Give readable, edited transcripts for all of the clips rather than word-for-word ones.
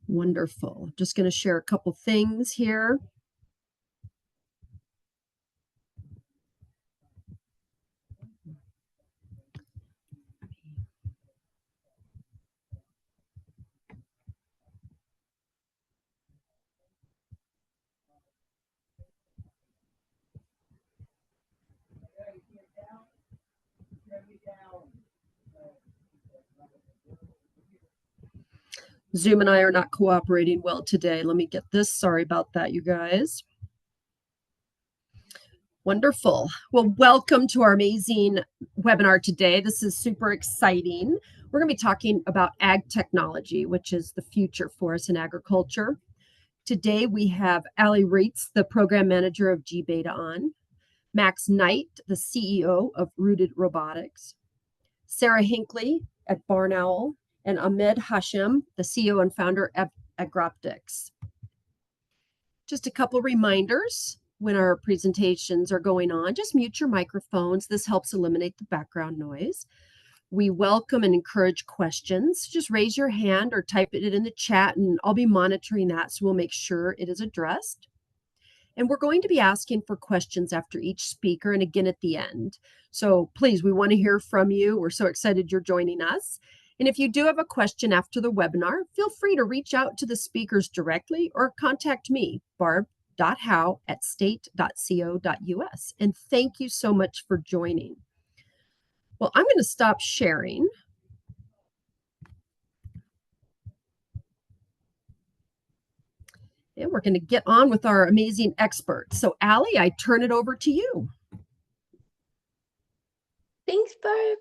Wonderful. Just going to share a couple things here. Zoom and I are not cooperating well today. Let me get this. Sorry about that, you guys. Wonderful. Well, welcome to our amazing webinar today. This is super exciting. We're going to be talking about ag technology, which is the future for us in agriculture. Today we have Ali Reitz, the program manager of GBeta on, Max Knight, the CEO of Rooted Robotics, Sarah Hinckley at Barn Owl, and Ahmed Hashem, the CEO and founder of Agroptics. Just a couple reminders when our presentations are going on. Just mute your microphones. This helps eliminate the background noise. We welcome and encourage questions. Just raise your hand or type it in the chat, and I'll be monitoring that, so we'll make sure it is addressed. And we're going to be asking for questions after each speaker and again at the end. So please, we want to hear from you. We're so excited you're joining us. And if you do have a question after the webinar, feel free to reach out to the speakers directly or contact me, barb.howe@state.co.us. And thank you so much for joining. Well, I'm going to stop sharing. And we're going to get on with our amazing experts. So Ali, I turn it over to you. Thanks, Barb.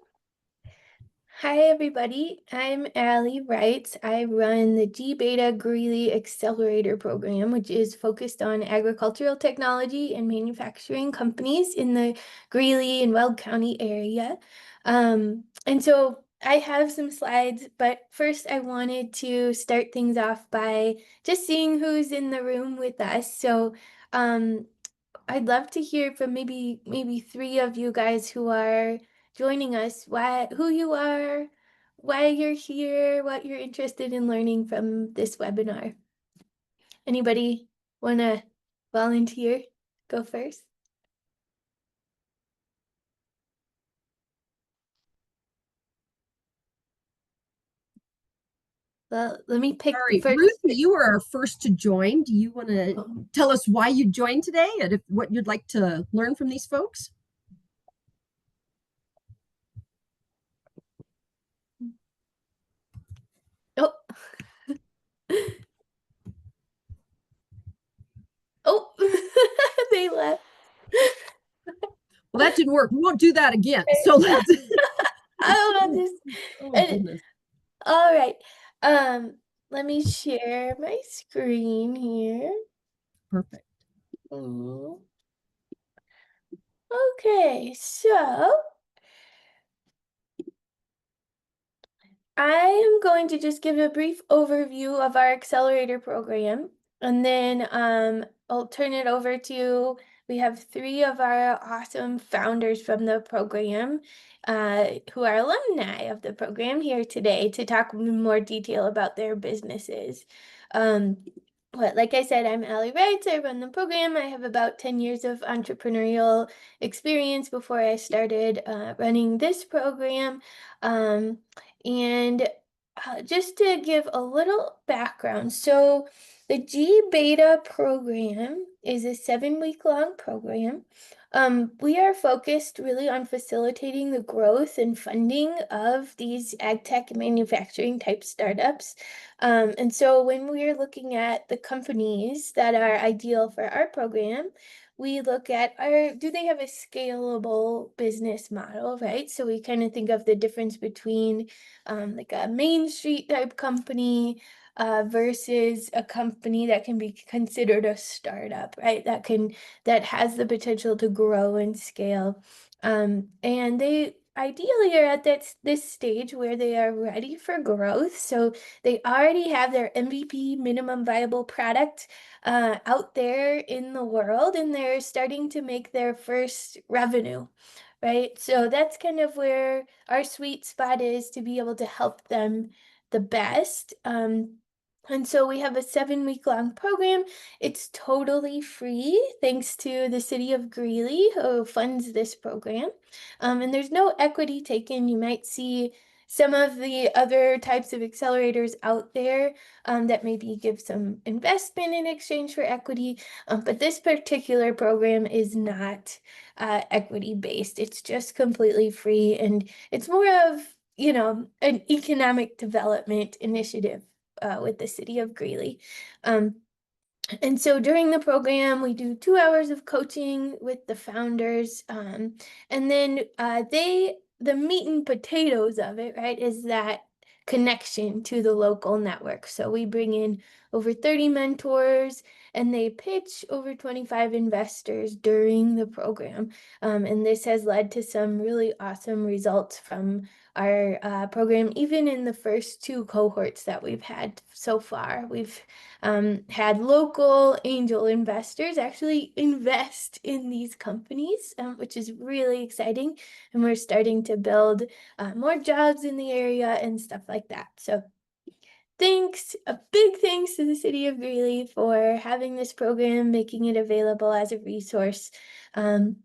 Hi, everybody. I'm Ali Reitz. I run the GBeta Greeley Accelerator Program, which is focused on agricultural technology and manufacturing companies in the Greeley and Weld County area. And so I have some slides, but first I wanted to start things off by just seeing who's in the room with us. So I'd love to hear from maybe three of you guys who are joining us, who you are, why you're here, what you're interested in learning from this webinar. Anybody want to volunteer? Go first. Well, let me pick the first. Ruth, you were our first to join. Do you want to tell us why you joined today and what you'd like to learn from these folks? Oh. Oh, they left. Well, that didn't work. We won't do that again. So let's. I don't know Oh, goodness. All right. Let me share my screen here. Perfect. Okay, so I am going to just give a brief overview of our accelerator program, and then I'll turn it over to, we have three of our awesome founders from the program who are alumni of the program here today to talk in more detail about their businesses. Like I said, I'm Ali Reitz. I run the program. I have about 10 years of entrepreneurial experience before I started running this program. And just to give a little background, so the GBeta program is a 7-week long program. We are focused really on facilitating the growth and funding of these ag tech manufacturing type startups. And so when we're looking at the companies that are ideal for our program, we look at do they have a scalable business model, right? So we kind of think of the difference between like a Main Street type company versus a company that can be considered a startup, right? That has the potential to grow and scale. And they ideally are at this stage where they are ready for growth. So they already have their MVP, minimum viable product, out there in the world, and they're starting to make their first revenue, right? So that's kind of where our sweet spot is, to be able to help them the best. And so we have a 7 week long program. It's totally free, thanks to the city of Greeley, who funds this program. And there's no equity taken. You might see some of the other types of accelerators out there that maybe give some investment in exchange for equity. But this particular program is not equity based. It's just completely free. And it's more of, an economic development initiative with the city of Greeley. Um, and so during the program, we do 2 hours of coaching with the founders. And then the meat and potatoes of it, right, is that connection to the local network. So we bring in over 30 mentors and they pitch over 25 investors during the program. And this has led to some really awesome results from our program, even in the first 2 cohorts that we've had so far. We've had local angel investors actually invest in these companies, which is really exciting. And we're starting to build more jobs in the area and stuff like that. So a big thanks to the city of Greeley for having this program, making it available as a resource. And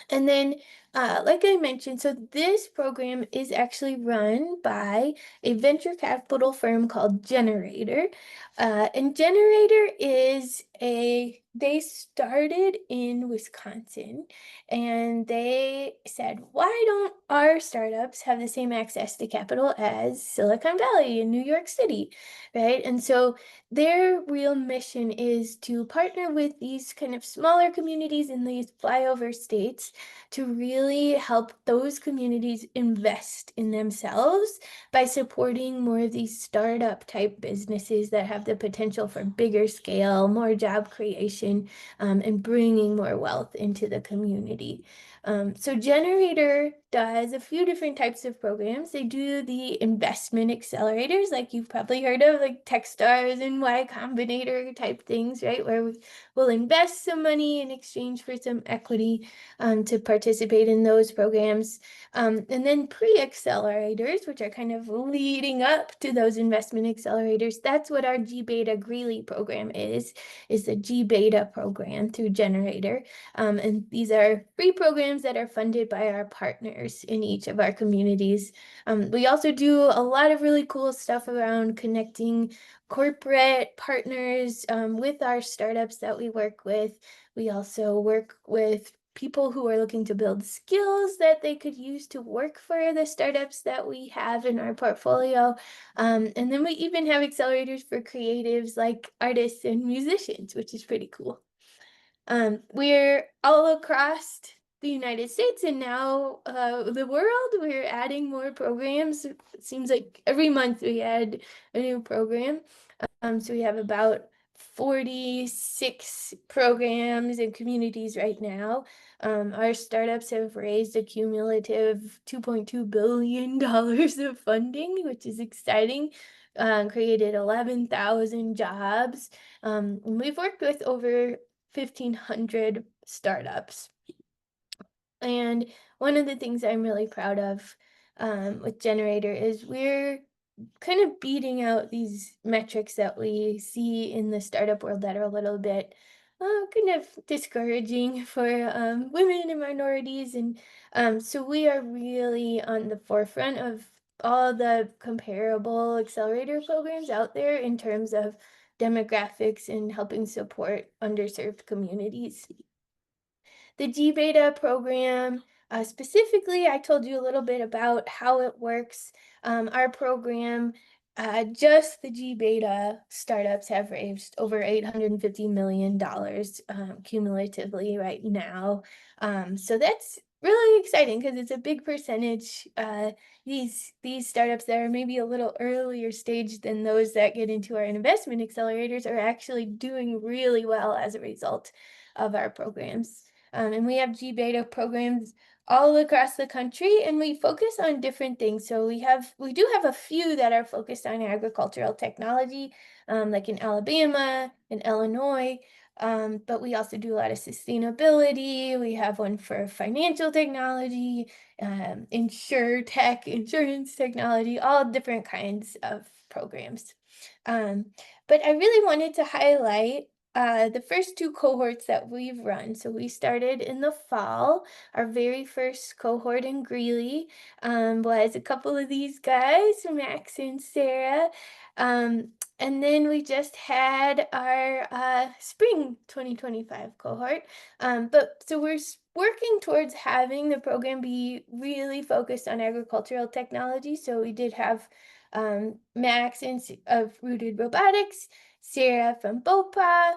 then, like I mentioned, so this program is actually run by a venture capital firm called Generator. And Generator they started in Wisconsin and they said, why don't our startups have the same access to capital as Silicon Valley in New York City, right? And so their real mission is to partner with these kind of smaller communities in these flyover states to really help those communities invest in themselves by supporting more of these startup type businesses that have the potential for bigger scale, more job creation, and bringing more wealth into the community. So Generator does a few different types of programs. They do the investment accelerators, like you've probably heard of, like Techstars and Y Combinator type things, right? Where we'll invest some money in exchange for some equity to participate in those programs. And then pre-accelerators, which are kind of leading up to those investment accelerators. That's what our G-Beta Greeley program is the G-Beta program through Generator. And these are free programs that are funded by our partners in each of our communities. We also do a lot of really cool stuff around connecting corporate partners with our startups that we work with. We also work with people who are looking to build skills that they could use to work for the startups that we have in our portfolio. And then we even have accelerators for creatives like artists and musicians, which is pretty cool. We're all across the United States and now the world. We're adding more programs. It seems like every month we add a new program. So we have about 46 programs and communities right now. Our startups have raised a cumulative $2.2 billion of funding, which is exciting. Created 11,000 jobs. And we've worked with over 1,500 startups. And one of the things I'm really proud of with Generator is we're kind of beating out these metrics that we see in the startup world that are a little bit kind of discouraging for women and minorities. And so we are really on the forefront of all the comparable accelerator programs out there in terms of demographics and helping support underserved communities. The G-Beta program, specifically, I told you a little bit about how it works. Our program, just the G-Beta startups have raised over $850 million cumulatively right now. So that's really exciting because it's a big percentage. These startups that are maybe a little earlier stage than those that get into our investment accelerators are actually doing really well as a result of our programs. And we have G-Beta programs all across the country, and we focus on different things. So we do have a few that are focused on agricultural technology, like in Alabama and Illinois. But we also do a lot of sustainability. We have one for financial technology, insurance technology, all different kinds of programs. But I really wanted to highlight the first two cohorts that we've run. So we started in the fall. Our very first cohort in Greeley was a couple of these guys, Max and Sarah. And then we just had our spring 2025 cohort. But so we're working towards having the program be really focused on agricultural technology. So we did have Max of Rooted Robotics, Sarah from BOPA,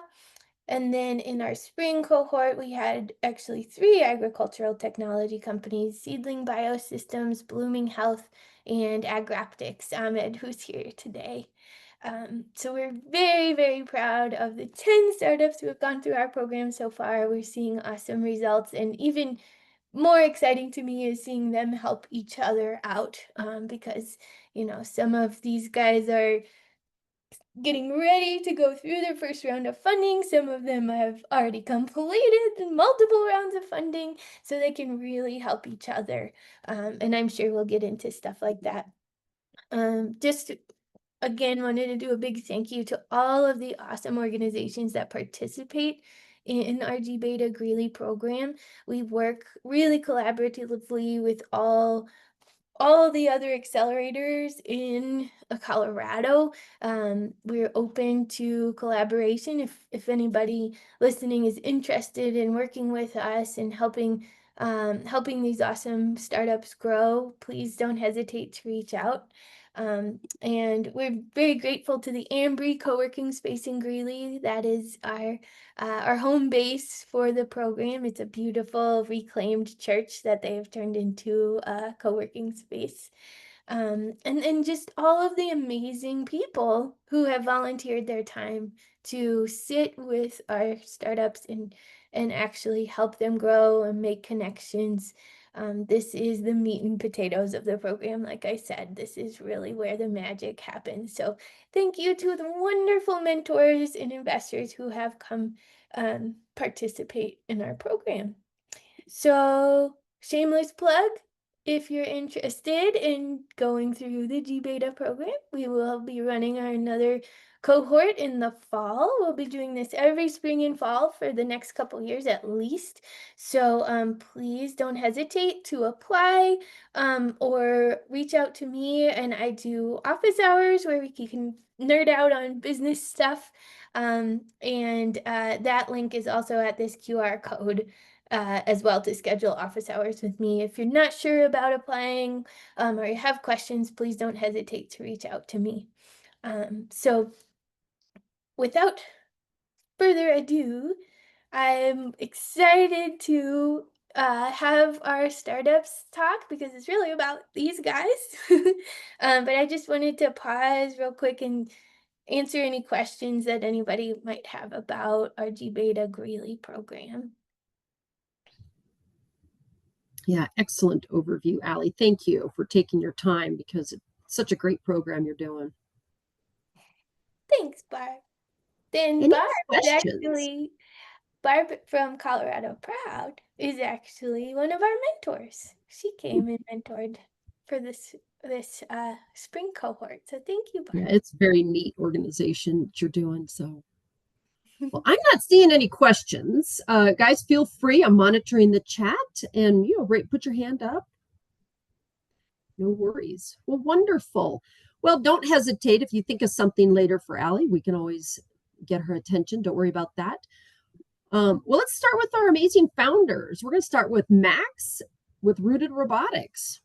and then in our spring cohort, we had actually 3 agricultural technology companies, Seedling Biosystems, Blooming Health, and Agraptics, Ahmed, who's here today. So we're very, very proud of the 10 startups who have gone through our program so far. We're seeing awesome results, and even more exciting to me is seeing them help each other out, because, some of these guys are getting ready to go through their first round of funding. Some of them have already completed multiple rounds of funding, so they can really help each other. And I'm sure we'll get into stuff like that. Just again, wanted to do a big thank you to all of the awesome organizations that participate in our G-Beta Greeley program. We work really collaboratively with all the other accelerators in Colorado. We're open to collaboration. If anybody listening is interested in working with us and helping these awesome startups grow, please don't hesitate to reach out. And we're very grateful to the Ambry co-working space in Greeley. That is our home base for the program. It's a beautiful reclaimed church that they have turned into a co-working space. And just all of the amazing people who have volunteered their time to sit with our startups and actually help them grow and make connections. This is the meat and potatoes of the program. Like I said, this is really where the magic happens. So thank you to the wonderful mentors and investors who have come participate in our program. So shameless plug, if you're interested in going through the G-Beta program, we will be running another cohort in the fall. We'll be doing this every spring and fall for the next couple years at least. So please don't hesitate to apply or reach out to me, and I do office hours where we can nerd out on business stuff. And that link is also at this QR code as well to schedule office hours with me. If you're not sure about applying or you have questions, please don't hesitate to reach out to me. So without further ado, I'm excited to have our startups talk because it's really about these guys. But I just wanted to pause real quick and answer any questions that anybody might have about our G-Beta Greeley program. Yeah, excellent overview, Allie. Thank you for taking your time because it's such a great program you're doing. Thanks, Barb. Then Any Barb is questions? actually, Barb from Colorado Proud is actually one of our mentors. She came and mentored for this spring cohort. So thank you, Yeah, Barb. it's a very neat organization that you're doing. So, well, I'm not seeing any questions. Guys, feel free. I'm monitoring the chat, and put your hand up. No worries. Well, wonderful. Well, don't hesitate if you think of something later for Allie. We can always get her attention. Don't worry about that. Well, let's start with our amazing founders. We're going to start with Max with Rooted Robotics.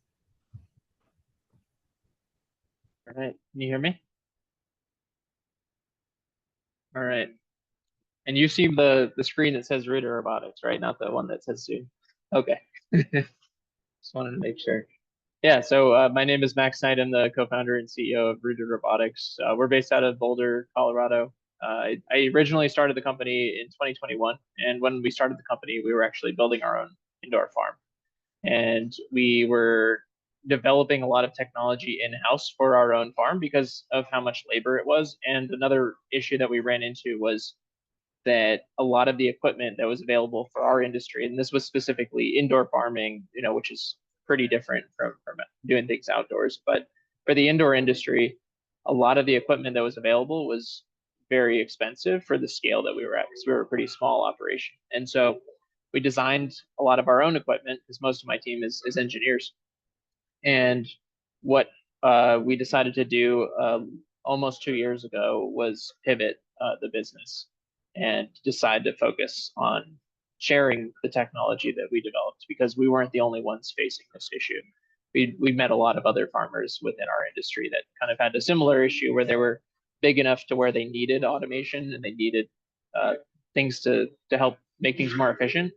All right, can you hear me? All right. And you see the screen that says Rooted Robotics, right? Not the one that says Zoom. Okay. Just wanted to make sure. Yeah, so my name is Max Knight. I'm the co-founder and CEO of Rooted Robotics. We're based out of Boulder, Colorado. I originally started the company in 2021, and when we started the company, we were actually building our own indoor farm. And we were developing a lot of technology in-house for our own farm because of how much labor it was. And another issue that we ran into was that a lot of the equipment that was available for our industry, and this was specifically indoor farming, which is pretty different from doing things outdoors. But for the indoor industry, a lot of the equipment that was available was very expensive for the scale that we were at, because we were a pretty small operation. And so we designed a lot of our own equipment, because most of my team is engineers. And what we decided to do almost 2 years ago was pivot the business and decide to focus on sharing the technology that we developed, because we weren't the only ones facing this issue. We met a lot of other farmers within our industry that kind of had a similar issue, where they were big enough to where they needed automation and they needed things to help make things more efficient,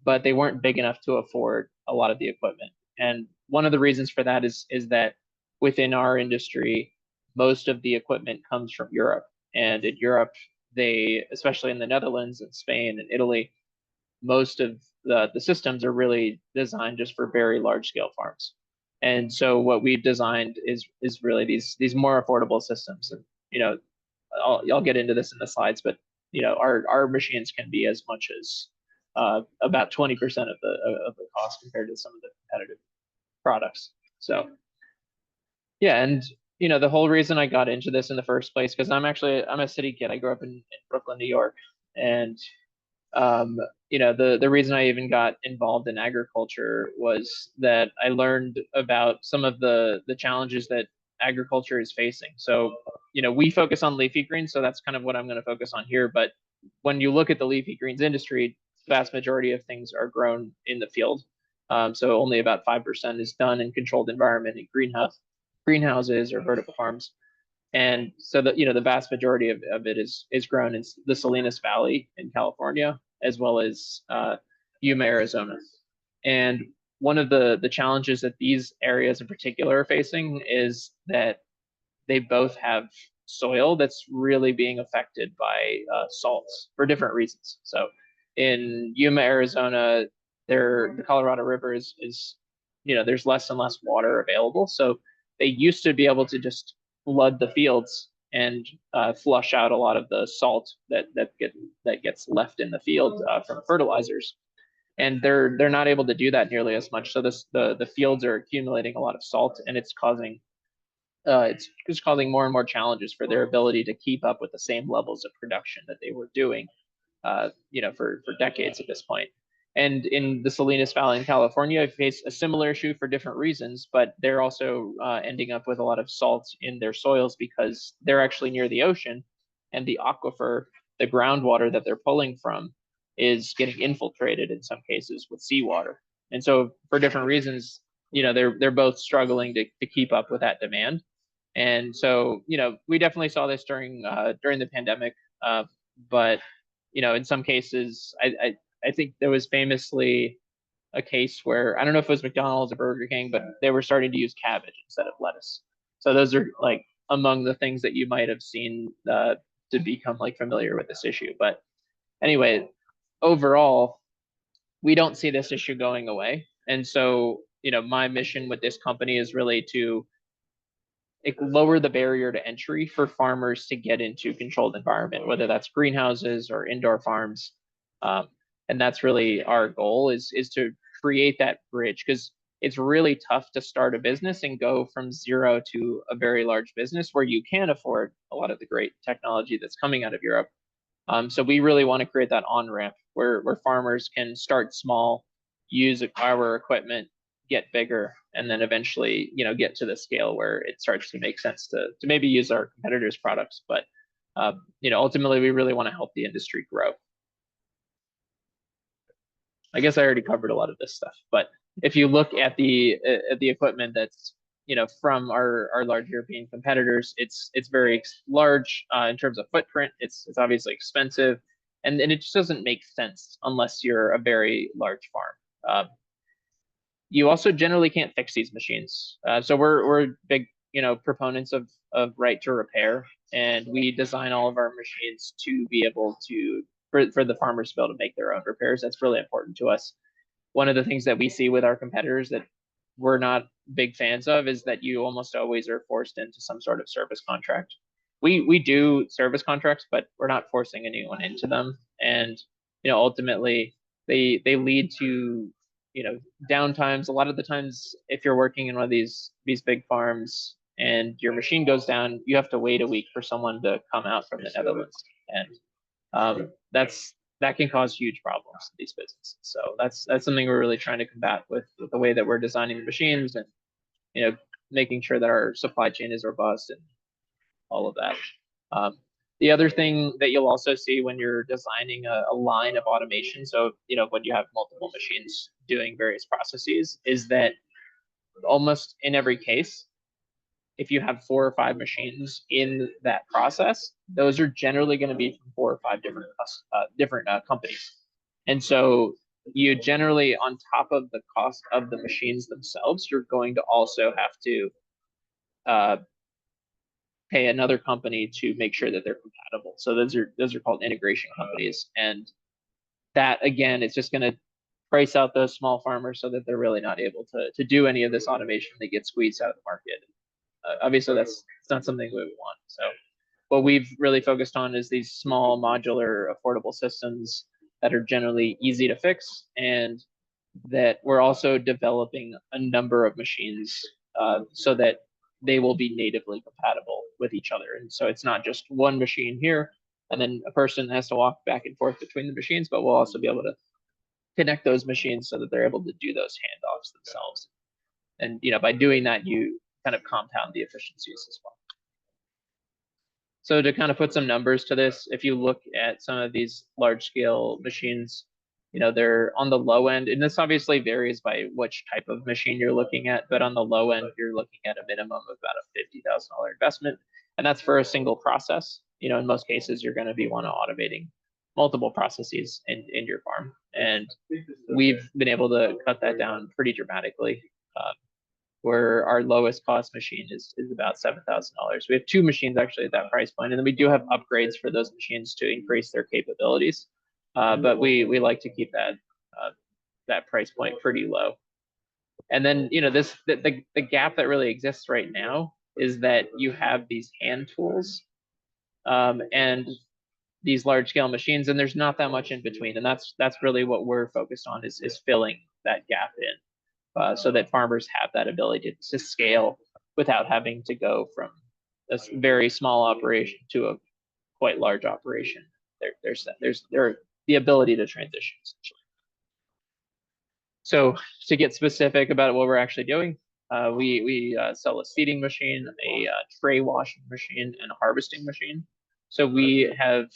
but they weren't big enough to afford a lot of the equipment. And one of the reasons for that is that within our industry, most of the equipment comes from Europe. And in Europe, they, especially in the Netherlands and Spain and Italy, most of the systems are really designed just for very large scale farms. And so what we've designed is really these more affordable systems. And I'll get into this in the slides, but our machines can be as much as about 20% of the cost compared to some of the competitive products. So yeah, and the whole reason I got into this in the first place, because I'm a city kid. I grew up in Brooklyn, New York, and the reason I even got involved in agriculture was that I learned about some of the challenges that agriculture is facing. So we focus on leafy greens, so that's kind of what I'm going to focus on here. But when you look at the leafy greens industry, the vast majority of things are grown in the field. So only about 5% is done in controlled environment in greenhouses or vertical farms. And so the vast majority of it is grown in the Salinas Valley in California, as well as Yuma, Arizona. And one of the challenges that these areas in particular are facing is that they both have soil that's really being affected by salts for different reasons. So in Yuma, Arizona, the Colorado River is there's less and less water available. So they used to be able to just flood the fields and flush out a lot of the salt that gets left in the field from fertilizers. And they're not able to do that nearly as much. So the fields are accumulating a lot of salt, and it's causing more and more challenges for their ability to keep up with the same levels of production that they were doing, for decades at this point. And in the Salinas Valley in California, face a similar issue for different reasons, but they're also ending up with a lot of salt in their soils because they're actually near the ocean, and the aquifer, the groundwater that they're pulling from, is getting infiltrated in some cases with seawater. And so for different reasons, they're both struggling to keep up with that demand. And so, we definitely saw this during the pandemic, but in some cases, I think there was famously a case where, I don't know if it was McDonald's or Burger King, but they were starting to use cabbage instead of lettuce. So those are like among the things that you might have seen to become like familiar with this issue. But anyway, overall, we don't see this issue going away. And so, my mission with this company is really to lower the barrier to entry for farmers to get into controlled environment, whether that's greenhouses or indoor farms. And that's really our goal is to create that bridge, because it's really tough to start a business and go from zero to a very large business where you can afford a lot of the great technology that's coming out of Europe. So we really want to create that on-ramp where farmers can start small, use our equipment, get bigger, and then eventually, get to the scale where it starts to make sense to maybe use our competitors' products. But, ultimately, we really want to help the industry grow. I guess I already covered a lot of this stuff, but if you look at the equipment that's from our large European competitors, it's very large in terms of footprint. It's obviously expensive, and it just doesn't make sense unless you're a very large farm. You also generally can't fix these machines, so we're big proponents of right to repair, and we design all of our machines to be able to for the farmers to be able to make their own repairs. That's really important to us. One of the things that we see with our competitors that we're not big fans of is that you almost always are forced into some sort of service contract, we do service contracts, but we're not forcing anyone into them. And ultimately they lead to downtimes. A lot of the times, if you're working in one of these big farms and your machine goes down, you have to wait a week for someone to come out from the Netherlands, and that can cause huge problems in these businesses. So that's something we're really trying to combat with the way that we're designing the machines, and making sure that our supply chain is robust and all of that. The other thing that you'll also see when you're designing a line of automation, so when you have multiple machines doing various processes, is that almost in every case, if you have 4 or 5 machines in that process, those are generally going to be from 4 or 5 different companies. And so you generally, on top of the cost of the machines themselves, you're going to also have to pay another company to make sure that they're compatible. So those are called integration companies, and that again is just going to price out those small farmers so that they're really not able to do any of this automation. They get squeezed out of the market. Obviously, that's not something we want. So what we've really focused on is these small, modular, affordable systems that are generally easy to fix, and that we're also developing a number of machines so that they will be natively compatible with each other. And so it's not just one machine here, and then a person has to walk back and forth between the machines, but we'll also be able to connect those machines so that they're able to do those handoffs themselves. And by doing that, you kind of compound the efficiencies as well. So to kind of put some numbers to this, if you look at some of these large scale machines, they're on the low end, and this obviously varies by which type of machine you're looking at, but on the low end, you're looking at a minimum of about a $50,000 investment. And that's for a single process. In most cases, you're going to be automating multiple processes in your farm. And we've been able to cut that down pretty dramatically, where our lowest cost machine is about $7,000. We have 2 machines actually at that price point, and then we do have upgrades for those machines to increase their capabilities. But we like to keep that price point pretty low. And then the gap that really exists right now is that you have these hand tools and these large scale machines, and there's not that much in between. And that's really what we're focused on, is filling that gap in, so that farmers have that ability to scale without having to go from a very small operation to a quite large operation. There's the ability to transition, essentially. So to get specific about what we're actually doing, we sell a seeding machine, a tray washing machine, and a harvesting machine. So we have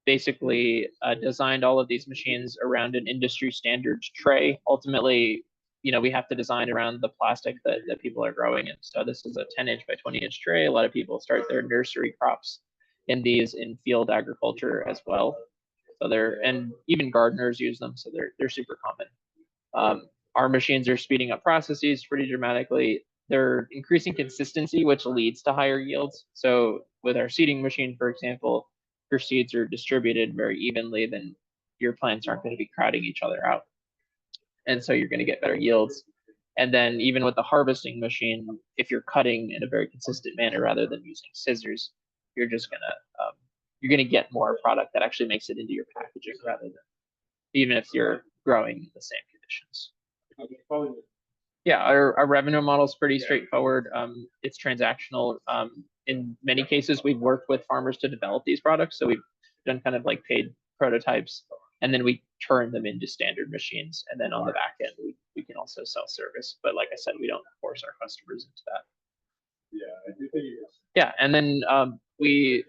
basically designed all of these machines around an industry standard tray. Ultimately, we have to design around the plastic that people are growing in. So this is a 10-inch by 20-inch tray. A lot of people start their nursery crops in these in field agriculture as well. So and even gardeners use them, so they're super common. Our machines are speeding up processes pretty dramatically. They're increasing consistency, which leads to higher yields. So with our seeding machine, for example, your seeds are distributed very evenly, then your plants aren't going to be crowding each other out. And so you're going to get better yields. And then even with the harvesting machine, if you're cutting in a very consistent manner rather than using scissors, you're just going to get more product that actually makes it into your packaging, rather than even if you're growing in the same conditions. Yeah, our revenue model is pretty straightforward. It's transactional. In many cases, we've worked with farmers to develop these products. So we've done kind of like paid prototypes, and then we turn them into standard machines. And then on the back end, we can also sell service. But like I said, we don't force our customers into that. Yeah, and then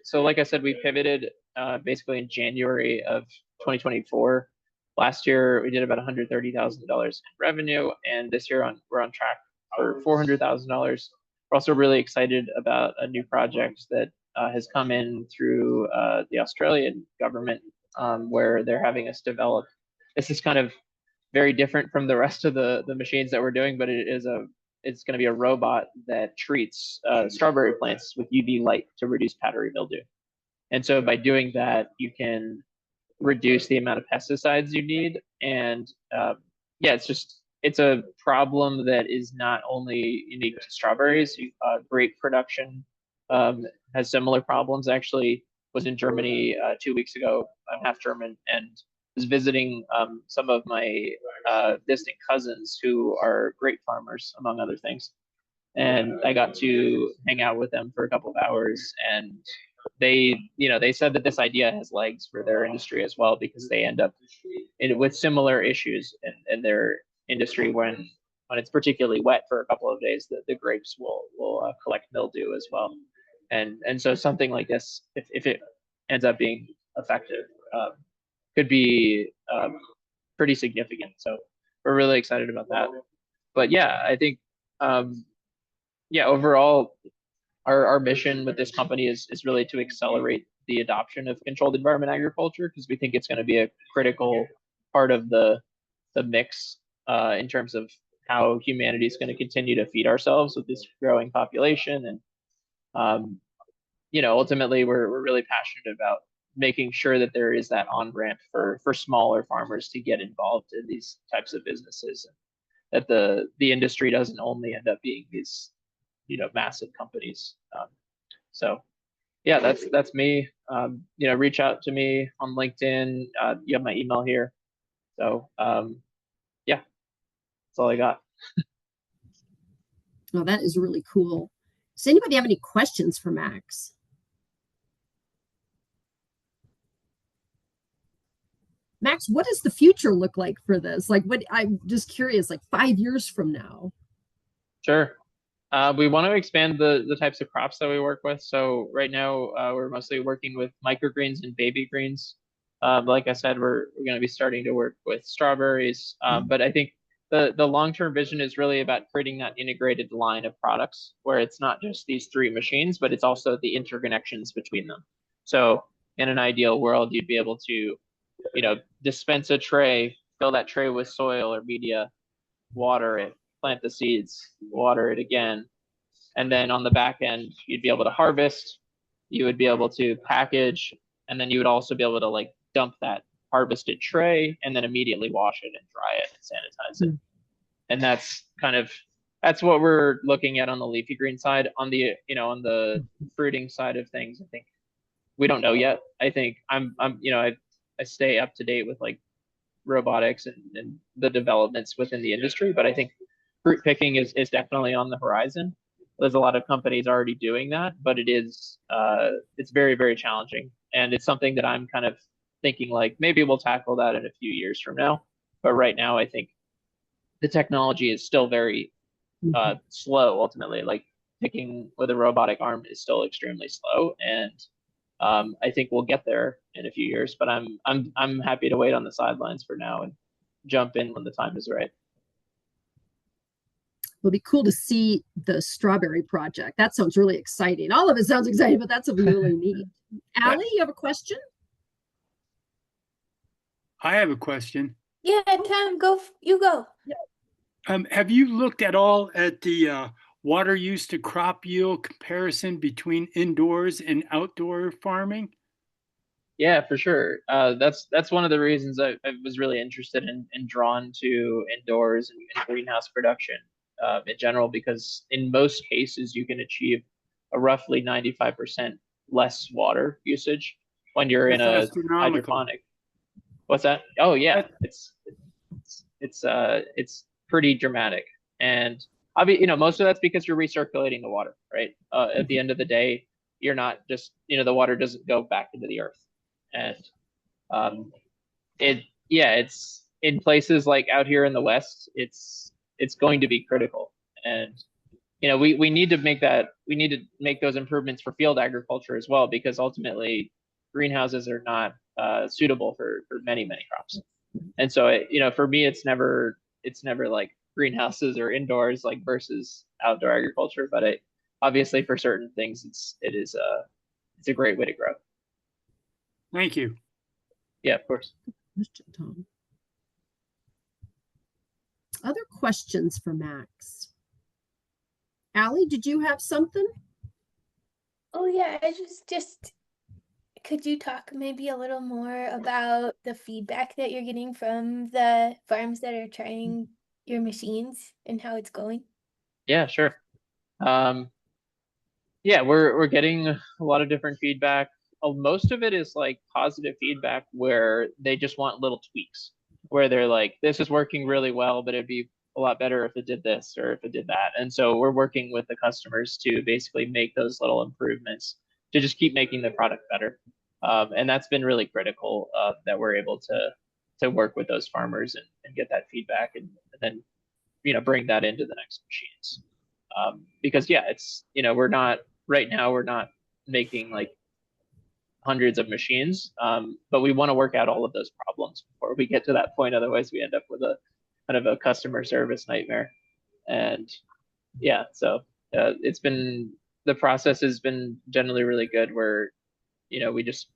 so like I said, we pivoted basically in January of 2024. Last year, we did about $130,000 in revenue, and this year we're on track for $400,000. We're also really excited about a new project that has come in through the Australian government, where they're having us develop. This is kind of very different from the rest of the machines that we're doing, but it's going to be a robot that treats strawberry plants with UV light to reduce powdery mildew. And so by doing that, you can reduce the amount of pesticides you need. And it's a problem that is not only unique to strawberries. Grape production has similar problems. Actually, was in Germany 2 weeks ago. I'm half German and was visiting some of my distant cousins who are grape farmers, among other things. And I got to hang out with them for a couple of hours, and they said that this idea has legs for their industry as well, because they end up with similar issues in their industry when it's particularly wet for a couple of days, the grapes will collect mildew as well. And so something like this, if it ends up being effective, could be pretty significant. So we're really excited about that. But yeah, I think overall, our mission with this company is really to accelerate the adoption of controlled environment agriculture, because we think it's going to be a critical part of the mix in terms of how humanity is going to continue to feed ourselves with this growing population. And ultimately, we're really passionate about making sure that there is that on-ramp for smaller farmers to get involved in these types of businesses, and that the industry doesn't only end up being these massive companies. So yeah, that's me. Reach out to me on LinkedIn. You have my email here. So yeah, that's all I got. Well, that is really cool. Does anybody have any questions for Max? Max, what does the future look like for this? Like, what I'm just curious, like 5 years from now. Sure. We want to expand the types of crops that we work with. So right now, we're mostly working with microgreens and baby greens. Like I said, we're going to be starting to work with strawberries. But I think the long-term vision is really about creating that integrated line of products where it's not just these three machines, but it's also the interconnections between them. So in an ideal world, you'd be able to, dispense a tray, fill that tray with soil or media, water it, plant the seeds, water it again. And then on the back end, you'd be able to harvest, you would be able to package, and then you would also be able to like dump that harvested tray and then immediately wash it and dry it and sanitize it. And that's what we're looking at on the leafy green side. On the fruiting side of things, I think we don't know yet. I think I stay up to date with like robotics and the developments within the industry, but I think fruit picking is definitely on the horizon. There's a lot of companies already doing that, but it's very, very challenging. And it's something that I'm kind of thinking like maybe we'll tackle that in a few years from now. But right now, I think the technology is still very slow ultimately. Like picking with a robotic arm is still extremely slow. And I think we'll get there in a few years, but I'm happy to wait on the sidelines for now and jump in when the time is right. It'll be cool to see the strawberry project. That sounds really exciting. All of it sounds exciting, but that's something really neat. Allie, you have a question? I have a question. Yeah, Tom, you go. Have you looked at all at the water use to crop yield comparison between indoors and outdoor farming? Yeah, for sure. That's one of the reasons I was really interested and drawn to indoors and greenhouse production in general, because in most cases you can achieve a roughly 95% less water usage when you're in a hydroponic. What's that? Oh yeah, it's pretty dramatic, and most of that's because you're recirculating the water, right? At the end of the day, you're not just the water doesn't go back into the earth, and it's in places like out here in the West, it's going to be critical, and we need to make those improvements for field agriculture as well, because ultimately greenhouses are not suitable for many crops. And so for me it's never like greenhouses or indoors like versus outdoor agriculture, but obviously for certain things it's a great way to grow. Thank you. Yeah, of course. Tom. Other questions for Max? Allie, did you have something? Oh yeah, I just could you talk maybe a little more about the feedback that you're getting from the farms that are trying your machines and how it's going? Yeah, sure. Yeah, we're getting a lot of different feedback. Most of it is like positive feedback where they just want little tweaks, where they're like, this is working really well, but it'd be a lot better if it did this or if it did that. And so we're working with the customers to basically make those little improvements to just keep making the product better. And that's been really critical, that we're able to work with those farmers and get that feedback and then, bring that into the next machines. Because yeah, it's, we're not right now, we're not making like hundreds of machines, but we want to work out all of those problems before we get to that point. Otherwise, we end up with a kind of a customer service nightmare. And yeah, so the process has been generally really good. Where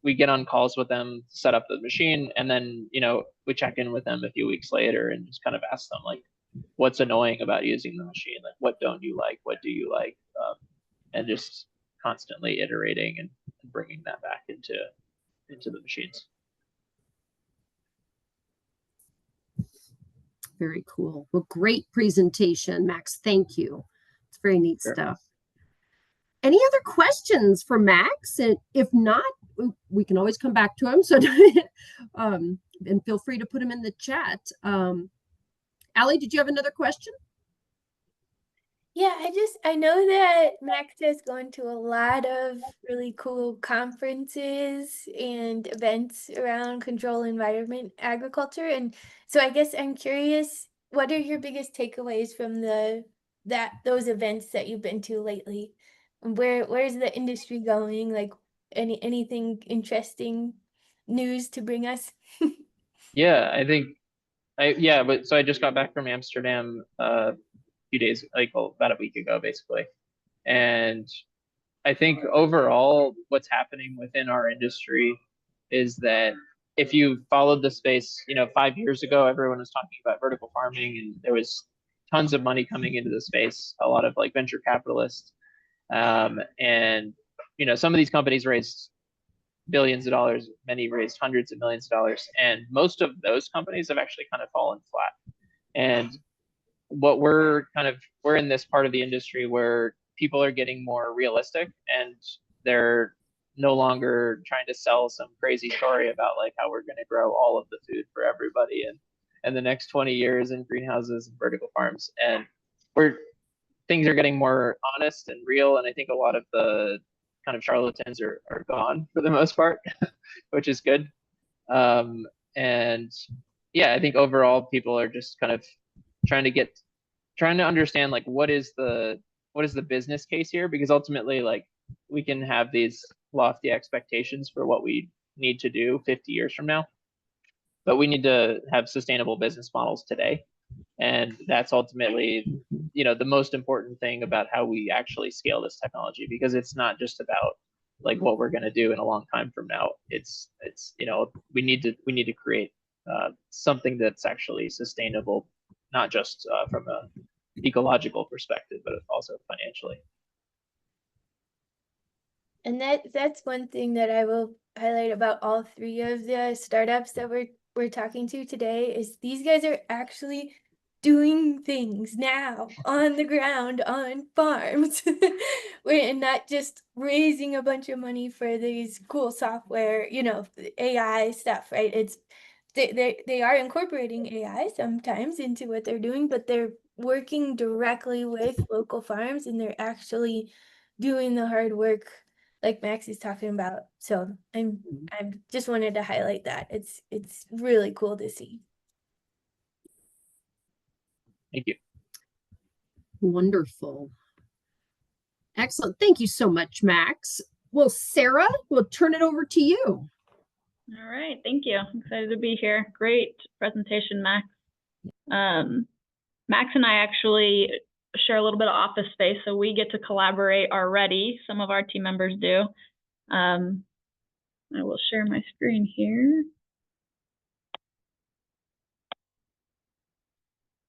we get on calls with them, set up the machine, and then we check in with them a few weeks later and just kind of ask them like, what's annoying about using the machine, like what don't you like, what do you like, and just constantly iterating and bringing that back into the machines. Very cool. Well, great presentation, Max. Thank you. It's very neat Sure. stuff. Any other questions for Max? And if not, we can always come back to him. So, and feel free to put them in the chat. Allie, did you have another question? Yeah, I know that Max has gone to a lot of really cool conferences and events around control environment agriculture. And so I guess I'm curious, what are your biggest takeaways from those events that you've been to lately? And where's the industry going? Like anything interesting news to bring us? Yeah, I think but so I just got back from Amsterdam a few days, like about a week ago, basically. And I think overall, what's happening within our industry is that if you followed the space, 5 years ago, everyone was talking about vertical farming, and there was tons of money coming into the space, a lot of like venture capitalists, and some of these companies raised billions of dollars, many raised hundreds of millions of dollars, and most of those companies have actually kind of fallen flat. And what we're in this part of the industry where people are getting more realistic, and they're no longer trying to sell some crazy story about like how we're going to grow all of the food for everybody and the next 20 years in greenhouses and vertical farms. And things are getting more honest and real. And I think a lot of the kind of charlatans are gone for the most part, which is good. And yeah, I think overall people are just kind of trying to understand like what is the business case here, because ultimately like we can have these lofty expectations for what we need to do 50 years from now, but we need to have sustainable business models today. And that's ultimately the most important thing about how we actually scale this technology, because it's not just about like what we're going to do in a long time from now. It's we need to create something that's actually sustainable, not just from a ecological perspective, but also financially. And that's one thing that I will highlight about all three of the startups that we're talking to today is these guys are actually doing things now on the ground on farms. We're not just raising a bunch of money for these cool software, AI stuff, right? It's they are incorporating AI sometimes into what they're doing, but they're working directly with local farms and they're actually doing the hard work like Max is talking about. So I'm just wanted to highlight that. It's really cool to see. Thank you. Wonderful. Excellent. Thank you so much, Max. Well, Sarah, we'll turn it over to you. All right. Thank you. I'm excited to be here. Great presentation, Max. Max and I actually share a little bit of office space, so we get to collaborate already. Some of our team members do. I will share my screen here.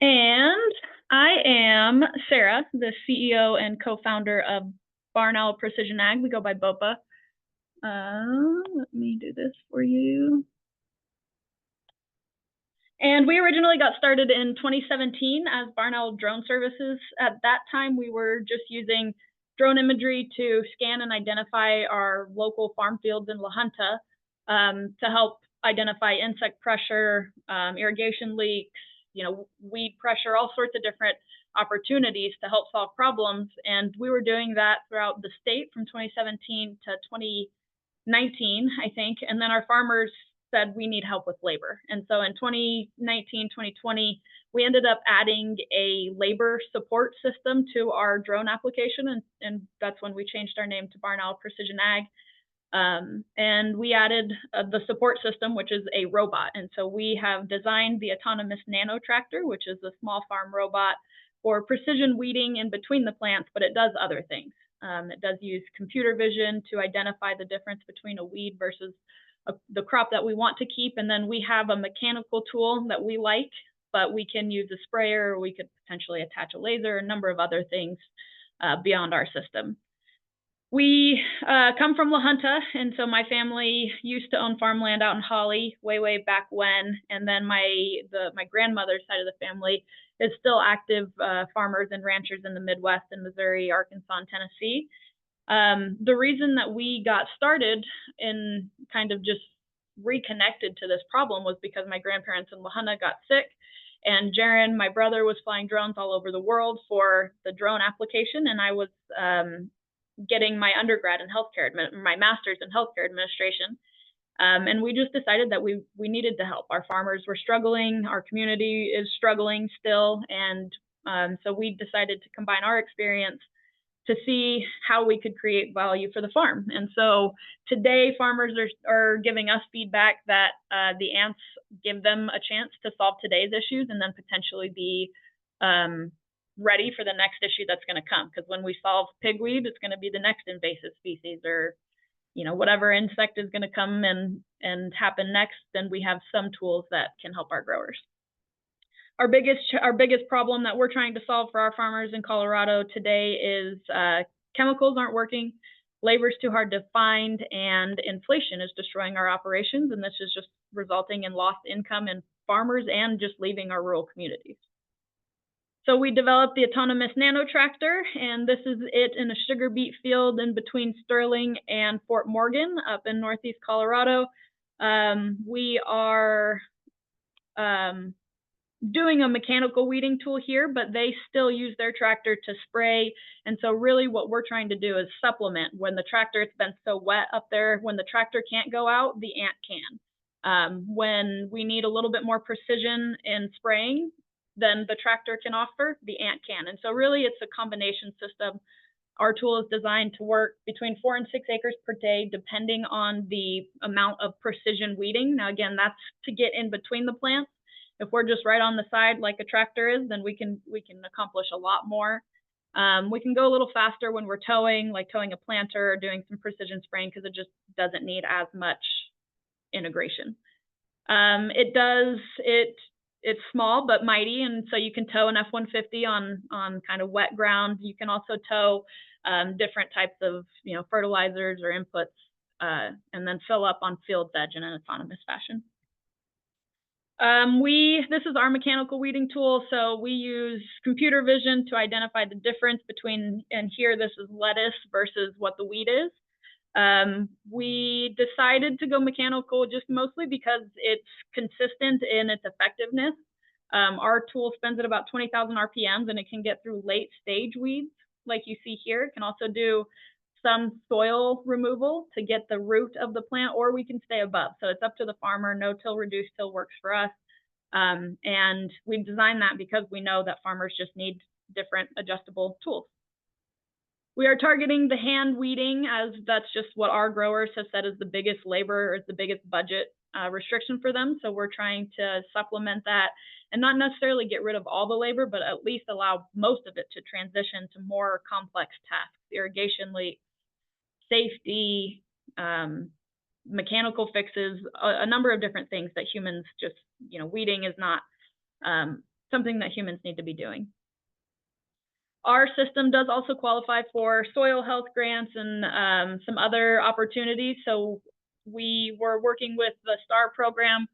And I am Sarah, the CEO and co-founder of Barn Owl Precision Ag. We go by BOPA. Let me do this for you. And we originally got started in 2017 as Barn Owl Drone Services. At that time, we were just using drone imagery to scan and identify our local farm fields in La Junta to help identify insect pressure, irrigation leaks, weed pressure, all sorts of different opportunities to help solve problems. And we were doing that throughout the state from 2017 to 2019, I think. And then our farmers said we need help with labor. And so in 2019, 2020, we ended up adding a labor support system to our drone application. And that's when we changed our name to Barn Owl Precision Ag. And we added the support system, which is a robot. And so we have designed the autonomous nano tractor, which is a small farm robot for precision weeding in between the plants, but it does other things. It does use computer vision to identify the difference between a weed versus the crop that we want to keep. And then we have a mechanical tool that we like, but we can use a sprayer, or we could potentially attach a laser, a number of other things beyond our system. We come from La Junta, and so my family used to own farmland out in Holly way back when. And then my grandmother's side of the family is still active farmers and ranchers in the Midwest, in Missouri, Arkansas, and Tennessee. The reason that we got started in kind of just reconnected to this problem was because my grandparents in La Junta got sick, and Jaron, my brother, was flying drones all over the world for the drone application, and I was getting my undergrad in healthcare, my master's in healthcare administration. And we just decided that we needed to help. Our farmers were struggling, our community is struggling still, and so we decided to combine our experience to see how we could create value for the farm. And so today, farmers are giving us feedback that the ants give them a chance to solve today's issues and then potentially be ready for the next issue that's going to come. Because when we solve pigweed, it's going to be the next invasive species, or whatever insect is going to come and happen next. Then we have some tools that can help our growers. Our biggest problem that we're trying to solve for our farmers in Colorado today is chemicals aren't working, labor's too hard to find, and inflation is destroying our operations. And this is just resulting in lost income in farmers and just leaving our rural communities. So we developed the autonomous nano tractor, and this is it in a sugar beet field in between Sterling and Fort Morgan up in Northeast Colorado. We are doing a mechanical weeding tool here, but they still use their tractor to spray. And so really what we're trying to do is supplement when the tractor, it's been so wet up there, when the tractor can't go out, the ant can. When we need a little bit more precision in spraying than the tractor can offer, the ant can. And so really it's a combination system. Our tool is designed to work between 4 and 6 acres per day, depending on the amount of precision weeding. Now, again, that's to get in between the plants. If we're just right on the side like a tractor is, then we can accomplish a lot more. We can go a little faster when we're towing, like towing a planter or doing some precision spraying, because it just doesn't need as much integration. It's small but mighty, and so you can tow an F-150 on kind of wet ground. You can also tow different types of fertilizers or inputs, and then fill up on field's edge in an autonomous fashion. This is our mechanical weeding tool. So we use computer vision to identify the difference between, and here this is lettuce versus what the weed is. We decided to go mechanical just mostly because it's consistent in its effectiveness. Our tool spins at about 20,000 RPMs, and it can get through late stage weeds like you see here. It can also do some soil removal to get the root of the plant, or we can stay above. So it's up to the farmer. No till, reduce till works for us. And we've designed that because we know that farmers just need different adjustable tools. We are targeting the hand weeding, as that's just what our growers have said is the biggest labor, or is the biggest budget restriction for them. So we're trying to supplement that and not necessarily get rid of all the labor, but at least allow most of it to transition to more complex tasks, irrigation leaks, safety, mechanical fixes, a number of different things that humans just, weeding is not something that humans need to be doing. Our system does also qualify for soil health grants and some other opportunities. So we were working with the STAR program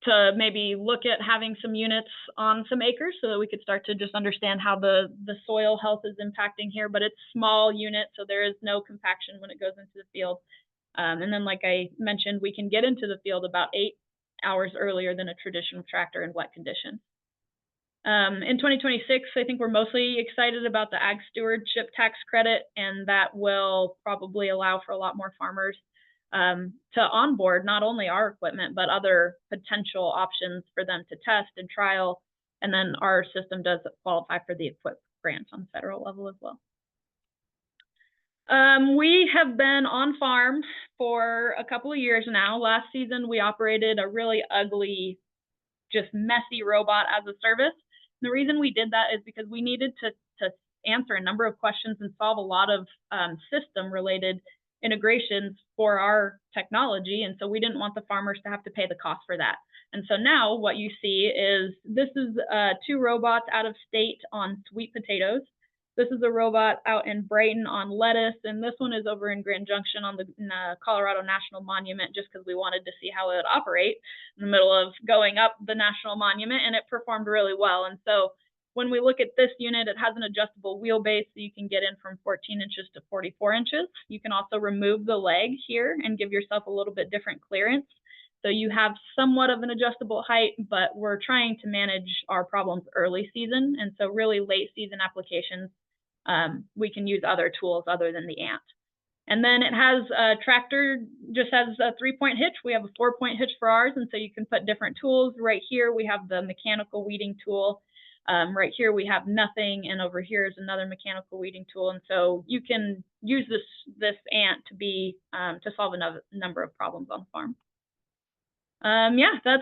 to maybe look at having some units on some acres so that we could start to just understand how the soil health is impacting here. But it's small units, so there is no compaction when it goes into the field. And then, like I mentioned, we can get into the field about 8 hours earlier than a traditional tractor in wet conditions. In 2026, I think we're mostly excited about the Ag Stewardship Tax Credit, and that will probably allow for a lot more farmers to onboard not only our equipment, but other potential options for them to test and trial. And then our system does qualify for the EQIP grants on the federal level as well. We have been on farm for a couple of years now. Last season, we operated a really ugly, just messy robot as a service. The reason we did that is because we needed to answer a number of questions and solve a lot of system related integrations for our technology. And so we didn't want the farmers to have to pay the cost for that. And so now what you see is this is 2 robots out of state on sweet potatoes. This is a robot out in Brighton on lettuce, and this one is over in Grand Junction on the Colorado National Monument, just because we wanted to see how it would operate in the middle of going up the National Monument, and it performed really well. And so when we look at this unit, it has an adjustable wheelbase, so you can get in from 14 inches to 44 inches. You can also remove the leg here and give yourself a little bit different clearance. So you have somewhat of an adjustable height, but we're trying to manage our problems early season. And so really late season applications, we can use other tools other than the ant. And then it has a tractor, just has a 3-point hitch. We have a 4-point hitch for ours. And so you can put different tools. Right here, we have the mechanical weeding tool. Right here, we have nothing. And over here is another mechanical weeding tool. And so you can use this ant to be, to solve a number of problems on the farm. Yeah,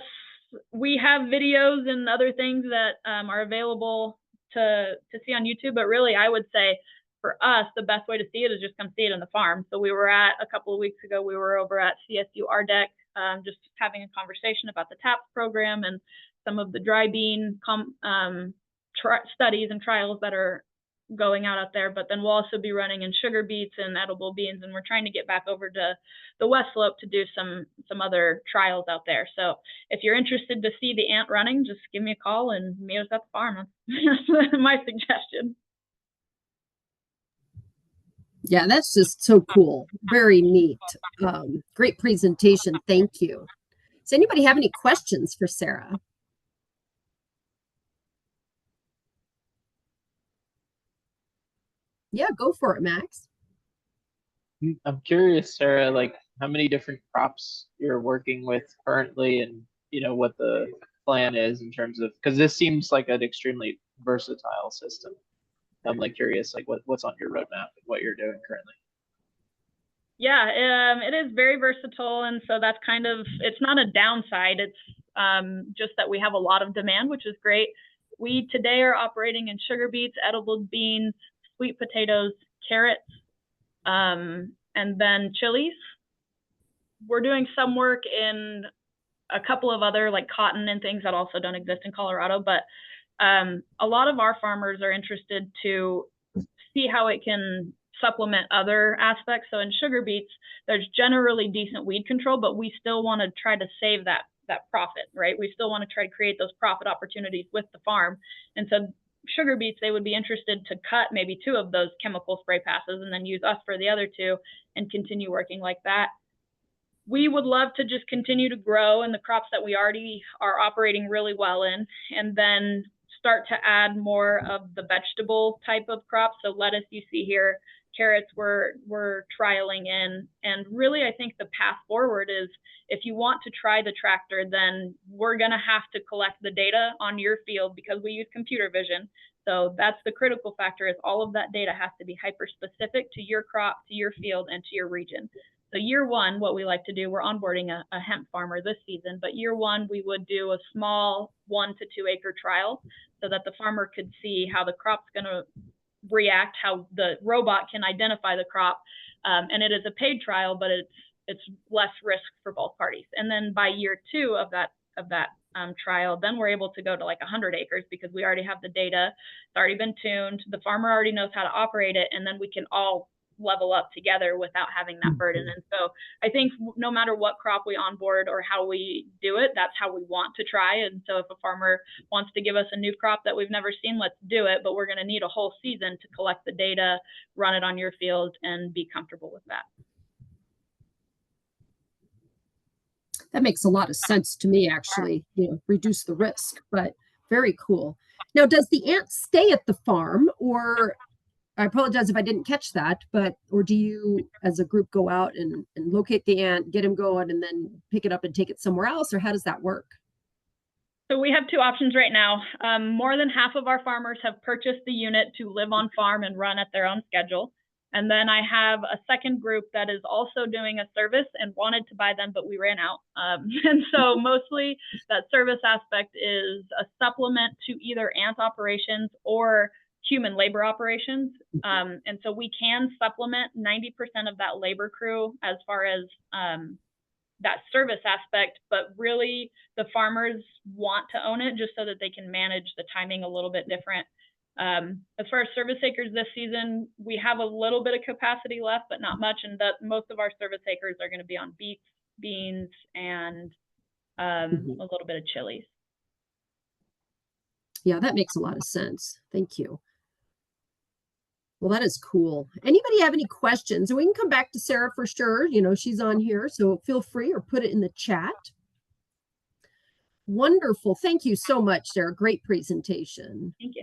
we have videos and other things that are available to see on YouTube, but really I would say for us, the best way to see it is just come see it on the farm. So we were a couple of weeks ago, we were over at CSU RDEC, just having a conversation about the TAPS program and some of the dry bean studies and trials that are going out there. But then we'll also be running in sugar beets and edible beans, and we're trying to get back over to the West Slope to do some other trials out there. So if you're interested to see the ant running, just give me a call and meet us at the farm. That's my suggestion. Yeah, that's just so cool. Very neat. Great presentation. Thank you. Does anybody have any questions for Sarah? Yeah, go for it, Max. I'm curious, Sarah, like how many different crops you're working with currently, and what the plan is in terms of, because this seems like an extremely versatile system. I'm like curious, like what's on your roadmap and what you're doing currently. Yeah, it is very versatile, and so that's kind of, it's not a downside. It's just that we have a lot of demand, which is great. We today are operating in sugar beets, edible beans, sweet potatoes, carrots, and then chilies. We're doing some work in a couple of other like cotton and things that also don't exist in Colorado, but a lot of our farmers are interested to see how it can supplement other aspects. So in sugar beets, there's generally decent weed control, but we still want to try to save that profit, right? We still want to try to create those profit opportunities with the farm. And so sugar beets, they would be interested to cut maybe 2 of those chemical spray passes and then use us for the other 2 and continue working like that. We would love to just continue to grow in the crops that we already are operating really well in, and then start to add more of the vegetable type of crops. So lettuce you see here, carrots we're trialing in. And really, I think the path forward is if you want to try the tractor, then we're going to have to collect the data on your field because we use computer vision. So that's the critical factor, is all of that data has to be hyper specific to your crop, to your field, and to your region. So year 1, what we like to do, we're onboarding a hemp farmer this season, but year 1, we would do a small 1 to 2 acre trial so that the farmer could see how the crop's going to react, how the robot can identify the crop. And it is a paid trial, but it's less risk for both parties. And then by year 2 of that trial, then we're able to go to like 100 acres because we already have the data. It's already been tuned. The farmer already knows how to operate it. And then we can all level up together without having that burden. And so I think no matter what crop we onboard or how we do it, that's how we want to try. And so if a farmer wants to give us a new crop that we've never seen, let's do it. But we're going to need a whole season to collect the data, run it on your field, and be comfortable with that. That makes a lot of sense to me, actually, reduce the risk, but very cool. Now, does the ant stay at the farm, or I apologize if I didn't catch that, or do you as a group go out and locate the ant, get him going, and then pick it up and take it somewhere else, or how does that work? So we have two options right now. More than half of our farmers have purchased the unit to live on farm and run at their own schedule. And then I have a second group that is also doing a service and wanted to buy them, but we ran out. And so mostly that service aspect is a supplement to either ant operations or human labor operations. And so we can supplement 90% of that labor crew as far as that service aspect, but really the farmers want to own it just so that they can manage the timing a little bit different. As far as service acres this season, we have a little bit of capacity left, but not much. And that most of our service acres are going to be on beets, beans, and a little bit of chilies. Yeah, that makes a lot of sense. Thank you. Well, that is cool. Anybody have any questions? And we can come back to Sarah for sure. She's on here, so feel free or put it in the chat. Wonderful. Thank you so much, Sarah. Great presentation. Thank you.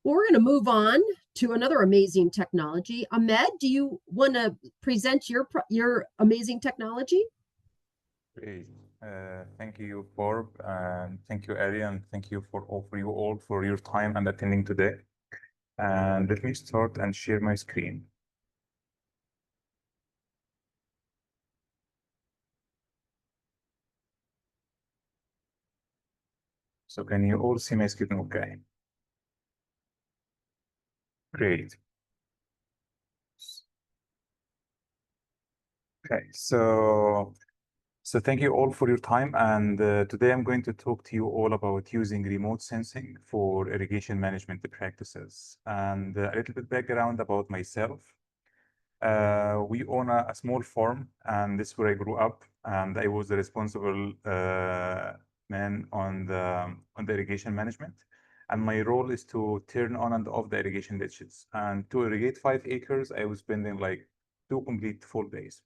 Well, we're going to move on to another amazing technology. Ahmed, do you want to present your amazing technology? Great. Thank you, Barb, and thank you, Ari, and thank you you all for your time and attending today. And let me start and share my screen. So can you all see my screen okay? Great. Okay, so thank you all for your time, and today I'm going to talk to you all about using remote sensing for irrigation management practices, and a little bit background about myself. We own a small farm, and this is where I grew up, and I was the responsible man on the irrigation management. And my role is to turn on and off the irrigation ditches. And to irrigate 5 acres, I was spending like 2 complete full days.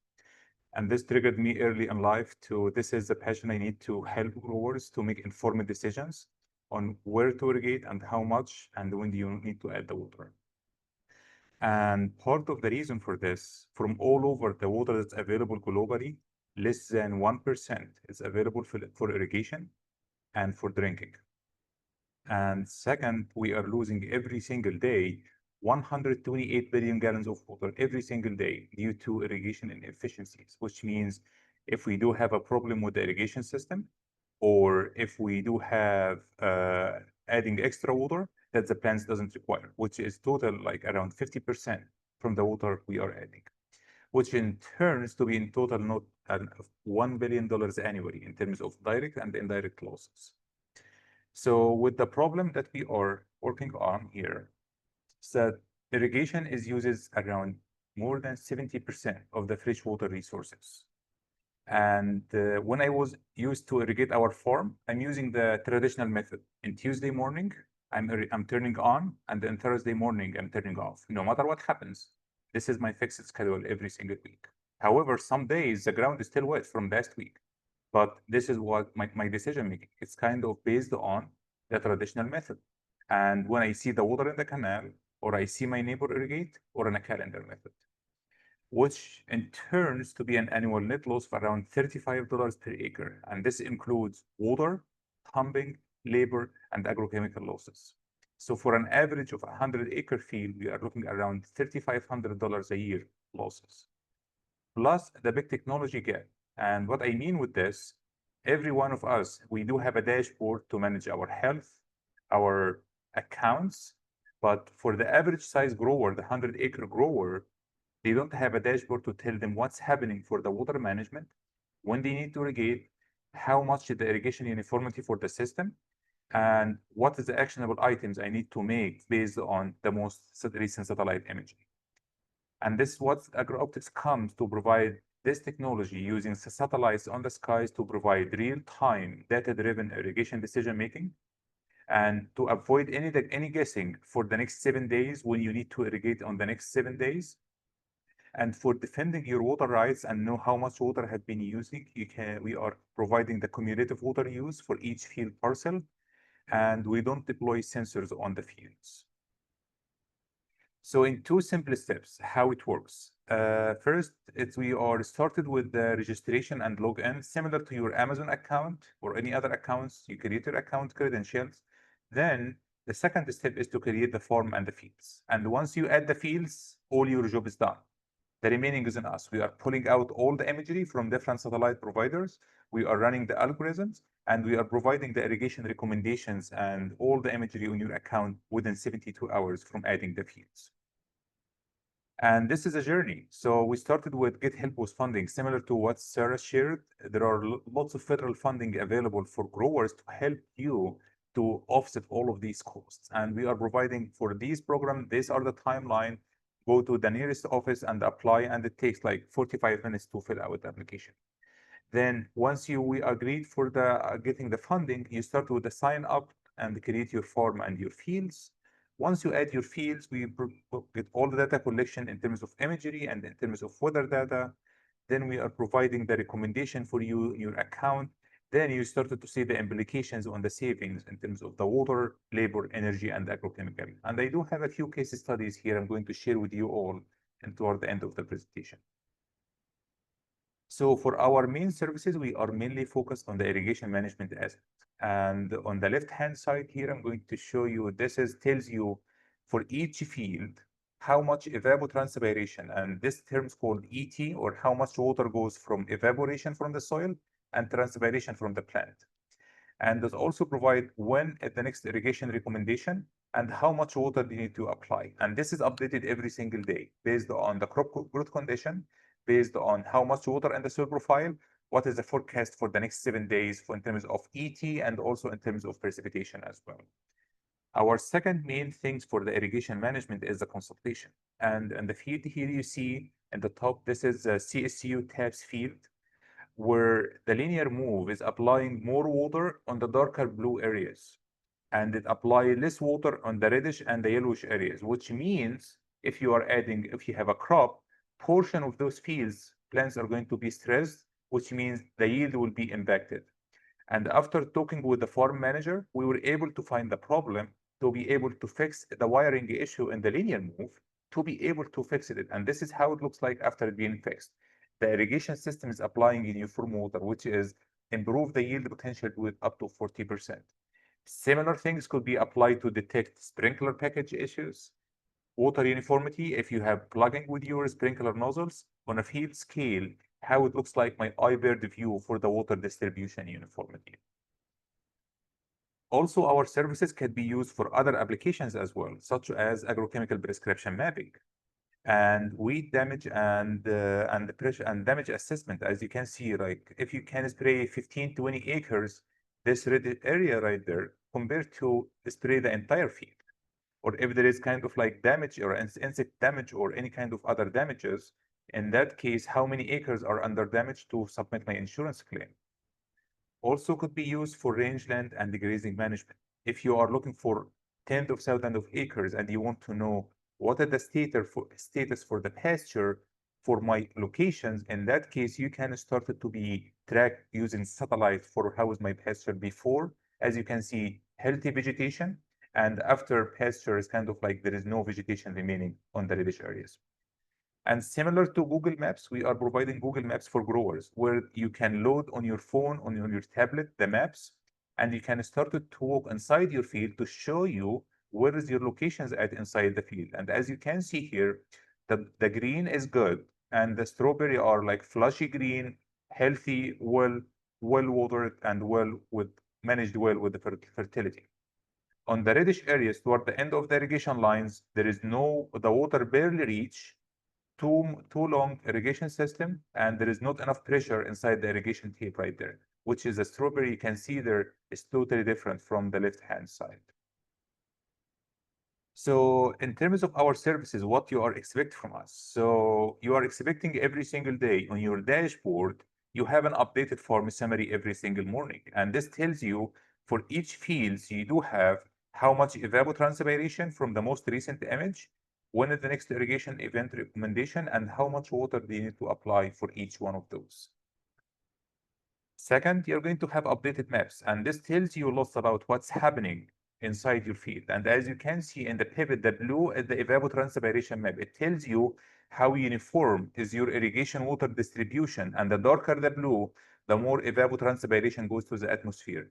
And this triggered me early in life this is the passion I need to help growers to make informed decisions on where to irrigate and how much and when do you need to add the water. And part of the reason for this, from all over the water that's available globally, less than 1% is available for irrigation and for drinking. And second, we are losing every single day 128 billion gallons of water every single day due to irrigation inefficiencies, which means if we do have a problem with the irrigation system, or if we do have adding extra water that the plants doesn't require, which is total like around 50% from the water we are adding, which in turns to be in total not $1 billion annually in terms of direct and indirect losses. So with the problem that we are working on here, that irrigation uses around more than 70% of the freshwater resources. And when I was used to irrigate our farm, I'm using the traditional method. In Tuesday morning, I'm turning on, and then Thursday morning, I'm turning off. No matter what happens, this is my fixed schedule every single week. However, some days the ground is still wet from last week. But this is what my decision making. It's kind of based on the traditional method. And when I see the water in the canal, or I see my neighbor irrigate, or in a calendar method, which in turns to be an annual net loss of around $35 per acre. And this includes water, pumping, labor, and agrochemical losses. So for an average of a 100-acre field, we are looking around $3,500 a year losses. Plus the big technology gap. And what I mean with this, every one of us, we do have a dashboard to manage our health, our accounts, but for the average size grower, the 100-acre grower, they don't have a dashboard to tell them what's happening for the water management, when they need to irrigate, how much is the irrigation uniformity for the system, and what is the actionable items I need to make based on the most recent satellite imaging. And this is what AgroOptics comes to provide this technology using satellites on the skies to provide real-time data-driven irrigation decision-making and to avoid any guessing for the next 7 days when you need to irrigate on the next 7 days. And for defending your water rights and know how much water have been using, we are providing the cumulative water use for each field parcel, and we don't deploy sensors on the fields. So in two simple steps, how it works. First, we are started with the registration and login, similar to your Amazon account or any other accounts. You create your account credentials. Then the second step is to create the form and the fields. And once you add the fields, all your job is done. The remaining is on us. We are pulling out all the imagery from different satellite providers. We are running the algorithms, and we are providing the irrigation recommendations and all the imagery on your account within 72 hours from adding the fields. And this is a journey. So we started with Get Help with funding, similar to what Sarah shared. There are lots of federal funding available for growers to help you to offset all of these costs. And we are providing for these programs, these are the timeline. Go to the nearest office and apply, and it takes like 45 minutes to fill out the application. Then once we agreed for the getting the funding, you start with the sign up and create your form and your fields. Once you add your fields, we get all the data collection in terms of imagery and in terms of weather data. Then we are providing the recommendation for you in your account. Then you started to see the implications on the savings in terms of the water, labor, energy, and agrochemical. And I do have a few case studies here I'm going to share with you all and toward the end of the presentation. So for our main services, we are mainly focused on the irrigation management aspect. And on the left-hand side here, I'm going to show you, tells you for each field, how much evapotranspiration, and this term is called ET, or how much water goes from evaporation from the soil and transpiration from the plant. And does also provide when at the next irrigation recommendation and how much water you need to apply. And this is updated every single day based on the crop growth condition, based on how much water and the soil profile, what is the forecast for the next 7 days in terms of ET and also in terms of precipitation as well. Our second main things for the irrigation management is the consultation. And the field here you see in the top, this is a CSU TAPS field, where the linear move is applying more water on the darker blue areas, and it apply less water on the reddish and the yellowish areas, which means if you have a crop, portion of those fields, plants are going to be stressed, which means the yield will be impacted. And after talking with the farm manager, we were able to find the problem to be able to fix the wiring issue in the linear move, to be able to fix it. And this is how it looks like after it being fixed. The irrigation system is applying uniform water, which is improve the yield potential with up to 40%. Similar things could be applied to detect sprinkler package issues, water uniformity. If you have plugging with your sprinkler nozzles on a field scale, how it looks like my iBird view for the water distribution uniformity. Also, our services can be used for other applications as well, such as agrochemical prescription mapping and weed damage and the pressure and damage assessment. As you can see, like if you can spray 15-20 acres, this red area right there, compared to spray the entire field, or if there is kind of like damage or insect damage or any kind of other damages, in that case, how many acres are under damage to submit my insurance claim. Also could be used for rangeland and grazing management. If you are looking for tens of thousands of acres and you want to know what is the status for the pasture for my locations, in that case, you can start it to be tracked using satellite for how is my pasture before. As you can see, healthy vegetation, and after pasture is kind of like there is no vegetation remaining on the reddish areas. And similar to Google Maps, we are providing Google Maps for growers, where you can load on your phone, on your tablet, the maps, and you can start to walk inside your field to show you where is your locations at inside the field. And as you can see here, the green is good, and the strawberry are like flushy green, healthy, well watered, and managed well with the fertility. On the reddish areas, toward the end of the irrigation lines, the water barely reach, too long irrigation system, and there is not enough pressure inside the irrigation tape right there, which is a strawberry. You can see there is totally different from the left hand side. So in terms of our services, what you are expect from us. So you are expecting every single day on your dashboard, you have an updated farm summary every single morning. And this tells you for each fields, you do have how much evapotranspiration from the most recent image, when is the next irrigation event recommendation, and how much water do you need to apply for each one of those. Second, you're going to have updated maps, and this tells you lots about what's happening inside your field. And as you can see in the pivot, the blue is the evapotranspiration map. It tells you how uniform is your irrigation water distribution. And the darker the blue, the more evapotranspiration goes to the atmosphere.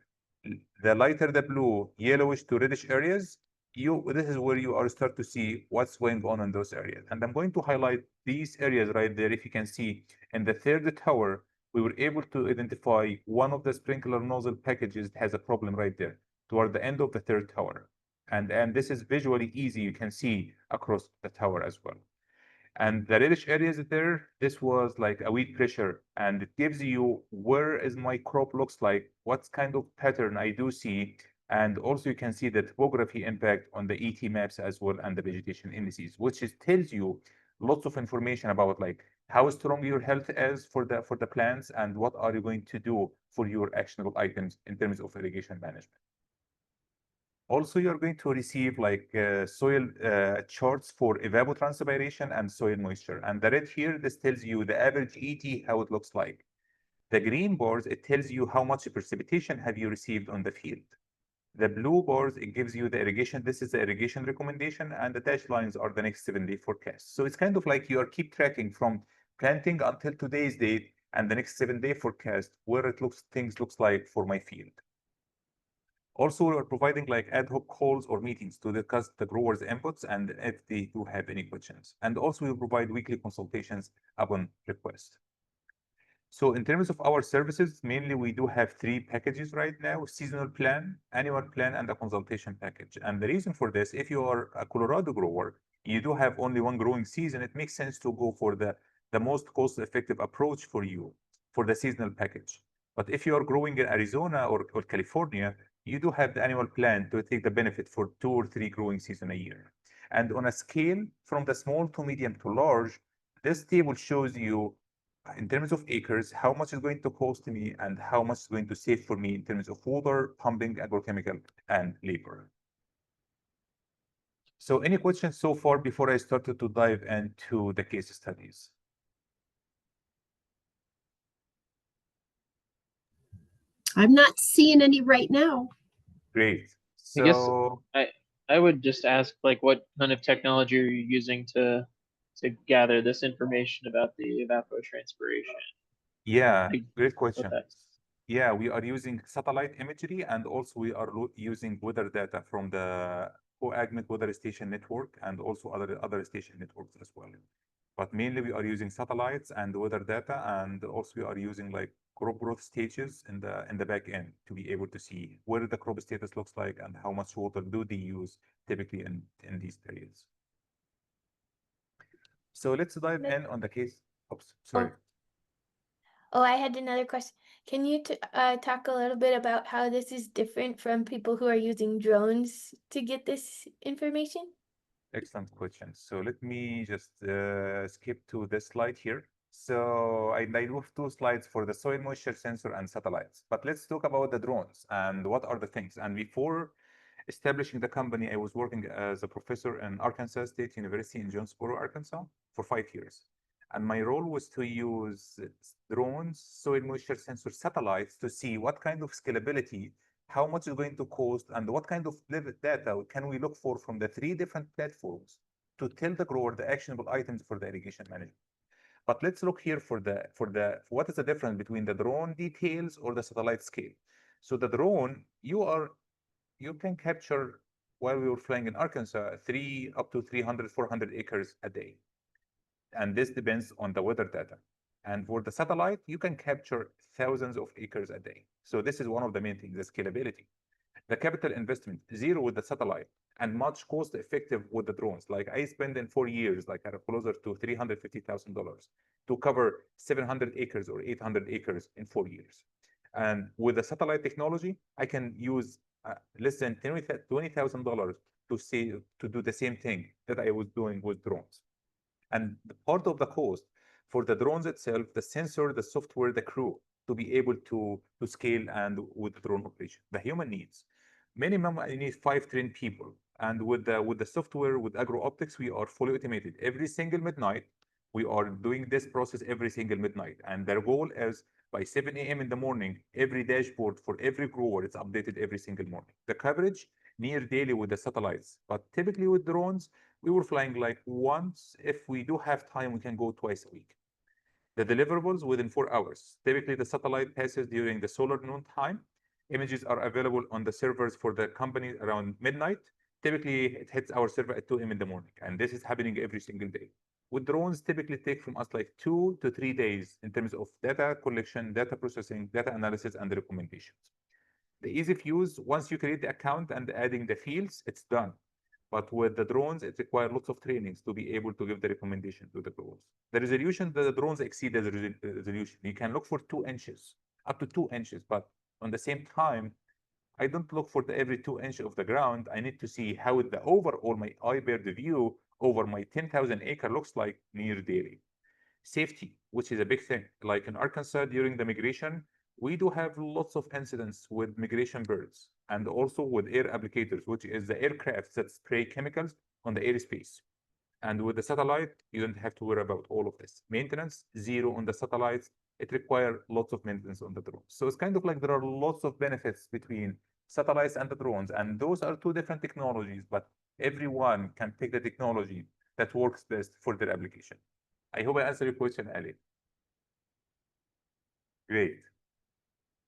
The lighter the blue, yellowish to reddish areas, this is where you are start to see what's going on in those areas. And I'm going to highlight these areas right there. If you can see in the third tower, we were able to identify one of the sprinkler nozzle packages that has a problem right there toward the end of the third tower. And this is visually easy. You can see across the tower as well. And the reddish areas there, this was like a weed pressure, and it gives you where is my crop looks like, what kind of pattern I do see. And also you can see the topography impact on the ET maps as well, and the vegetation indices, which tells you lots of information about like how strong your health is for the plants, and what are you going to do for your actionable items in terms of irrigation management. Also, you're going to receive like soil charts for evapotranspiration and soil moisture. And the red here, this tells you the average ET, how it looks like. The green bars, it tells you how much precipitation have you received on the field. The blue bars, it gives you the irrigation. This is the irrigation recommendation, and the dashed lines are the next 7-day forecast. So it's kind of like you are keep tracking from planting until today's date and the next 7-day forecast, where things looks like for my field. Also, we are providing like ad hoc calls or meetings to discuss the growers' inputs and if they do have any questions. And also, we provide weekly consultations upon request. So in terms of our services, mainly we do have 3 packages right now: seasonal plan, annual plan, and a consultation package. And the reason for this, if you are a Colorado grower, you do have only one growing season, it makes sense to go for the most cost-effective approach for you for the seasonal package. But if you are growing in Arizona or California, you do have the annual plan to take the benefit for 2 or 3 growing seasons a year. And on a scale from the small to medium to large, this table shows you in terms of acres, how much is going to cost me and how much is going to save for me in terms of water, pumping, agrochemical, and labor. So any questions so far before I started to dive into the case studies? I'm not seeing any right now. Great. I guess So I would just ask, like, what kind of technology are you using to gather this information about the evapotranspiration? yeah, Like, great what question. that- Yeah, we are using satellite imagery, and also we are using weather data from the COAGMET weather station network, and also other station networks as well. But mainly we are using satellites and weather data, and also we are using like crop growth stages in the back end to be able to see where the crop status looks like and how much water do they use typically in these periods. So let's dive in on the case. Oops, sorry. Oh, I had another question. Can you talk a little bit about how this is different from people who are using drones to get this information? Excellent question. So let me just skip to this slide here. So I moved 2 slides for the soil moisture sensor and satellites. But let's talk about the drones and what are the things. And before establishing the company, I was working as a professor in Arkansas State University in Jonesboro, Arkansas for 5 years. And my role was to use drones, soil moisture sensor satellites to see what kind of scalability, how much is going to cost, and what kind of data can we look for from the 3 different platforms to tell the grower the actionable items for the irrigation management. But let's look here for what is the difference between the drone details or the satellite scale. So the drone, you can capture, while we were flying in Arkansas, up to 300, 400 acres a day. And this depends on the weather data. And for the satellite, you can capture thousands of acres a day. So this is one of the main things, the scalability. The capital investment, 0 with the satellite, and much cost effective with the drones. Like I spent in 4 years, like at closer to $350,000 to cover 700 acres or 800 acres in 4 years. And with the satellite technology, I can use less than $20,000 to do the same thing that I was doing with drones. And the part of the cost for the drones itself, the sensor, the software, the crew, to be able to scale and with the drone operation. The human needs. Minimum, I need 5 trained people. And with the software, with Agro Optics, we are fully automated. Every single midnight, we are doing this process every single midnight. And their goal is by 7 a.m. in the morning, every dashboard for every grower is updated every single morning. The coverage near daily with the satellites. But typically with drones, we were flying like once. If we do have time, we can go twice a week. The deliverables within 4 hours. Typically, the satellite passes during the solar noon time. Images are available on the servers for the company around midnight. Typically, it hits our server at 2 a.m. in the morning, and this is happening every single day. With drones, typically take from us like 2 to 3 days in terms of data collection, data processing, data analysis, and the recommendations. The ease of use, once you create the account and adding the fields, it's done. But with the drones, it requires lots of trainings to be able to give the recommendation to the growers. The resolution, the drones exceed the resolution. You can look for 2 inches, up to 2 inches, but on the same time, I don't look for the every 2 inches of the ground. I need to see how the overall my iBird view over my 10,000 acre looks like near daily. Safety, which is a big thing. Like in Arkansas during the migration, we do have lots of incidents with migration birds and also with air applicators, which is the aircraft that spray chemicals on the airspace. And with the satellite, you don't have to worry about all of this. Maintenance, zero on the satellites. It requires lots of maintenance on the drones. So it's kind of like there are lots of benefits between satellites and the drones. And those are 2 different technologies, but everyone can pick the technology that works best for their application. I hope I answered your question, Ali. Great.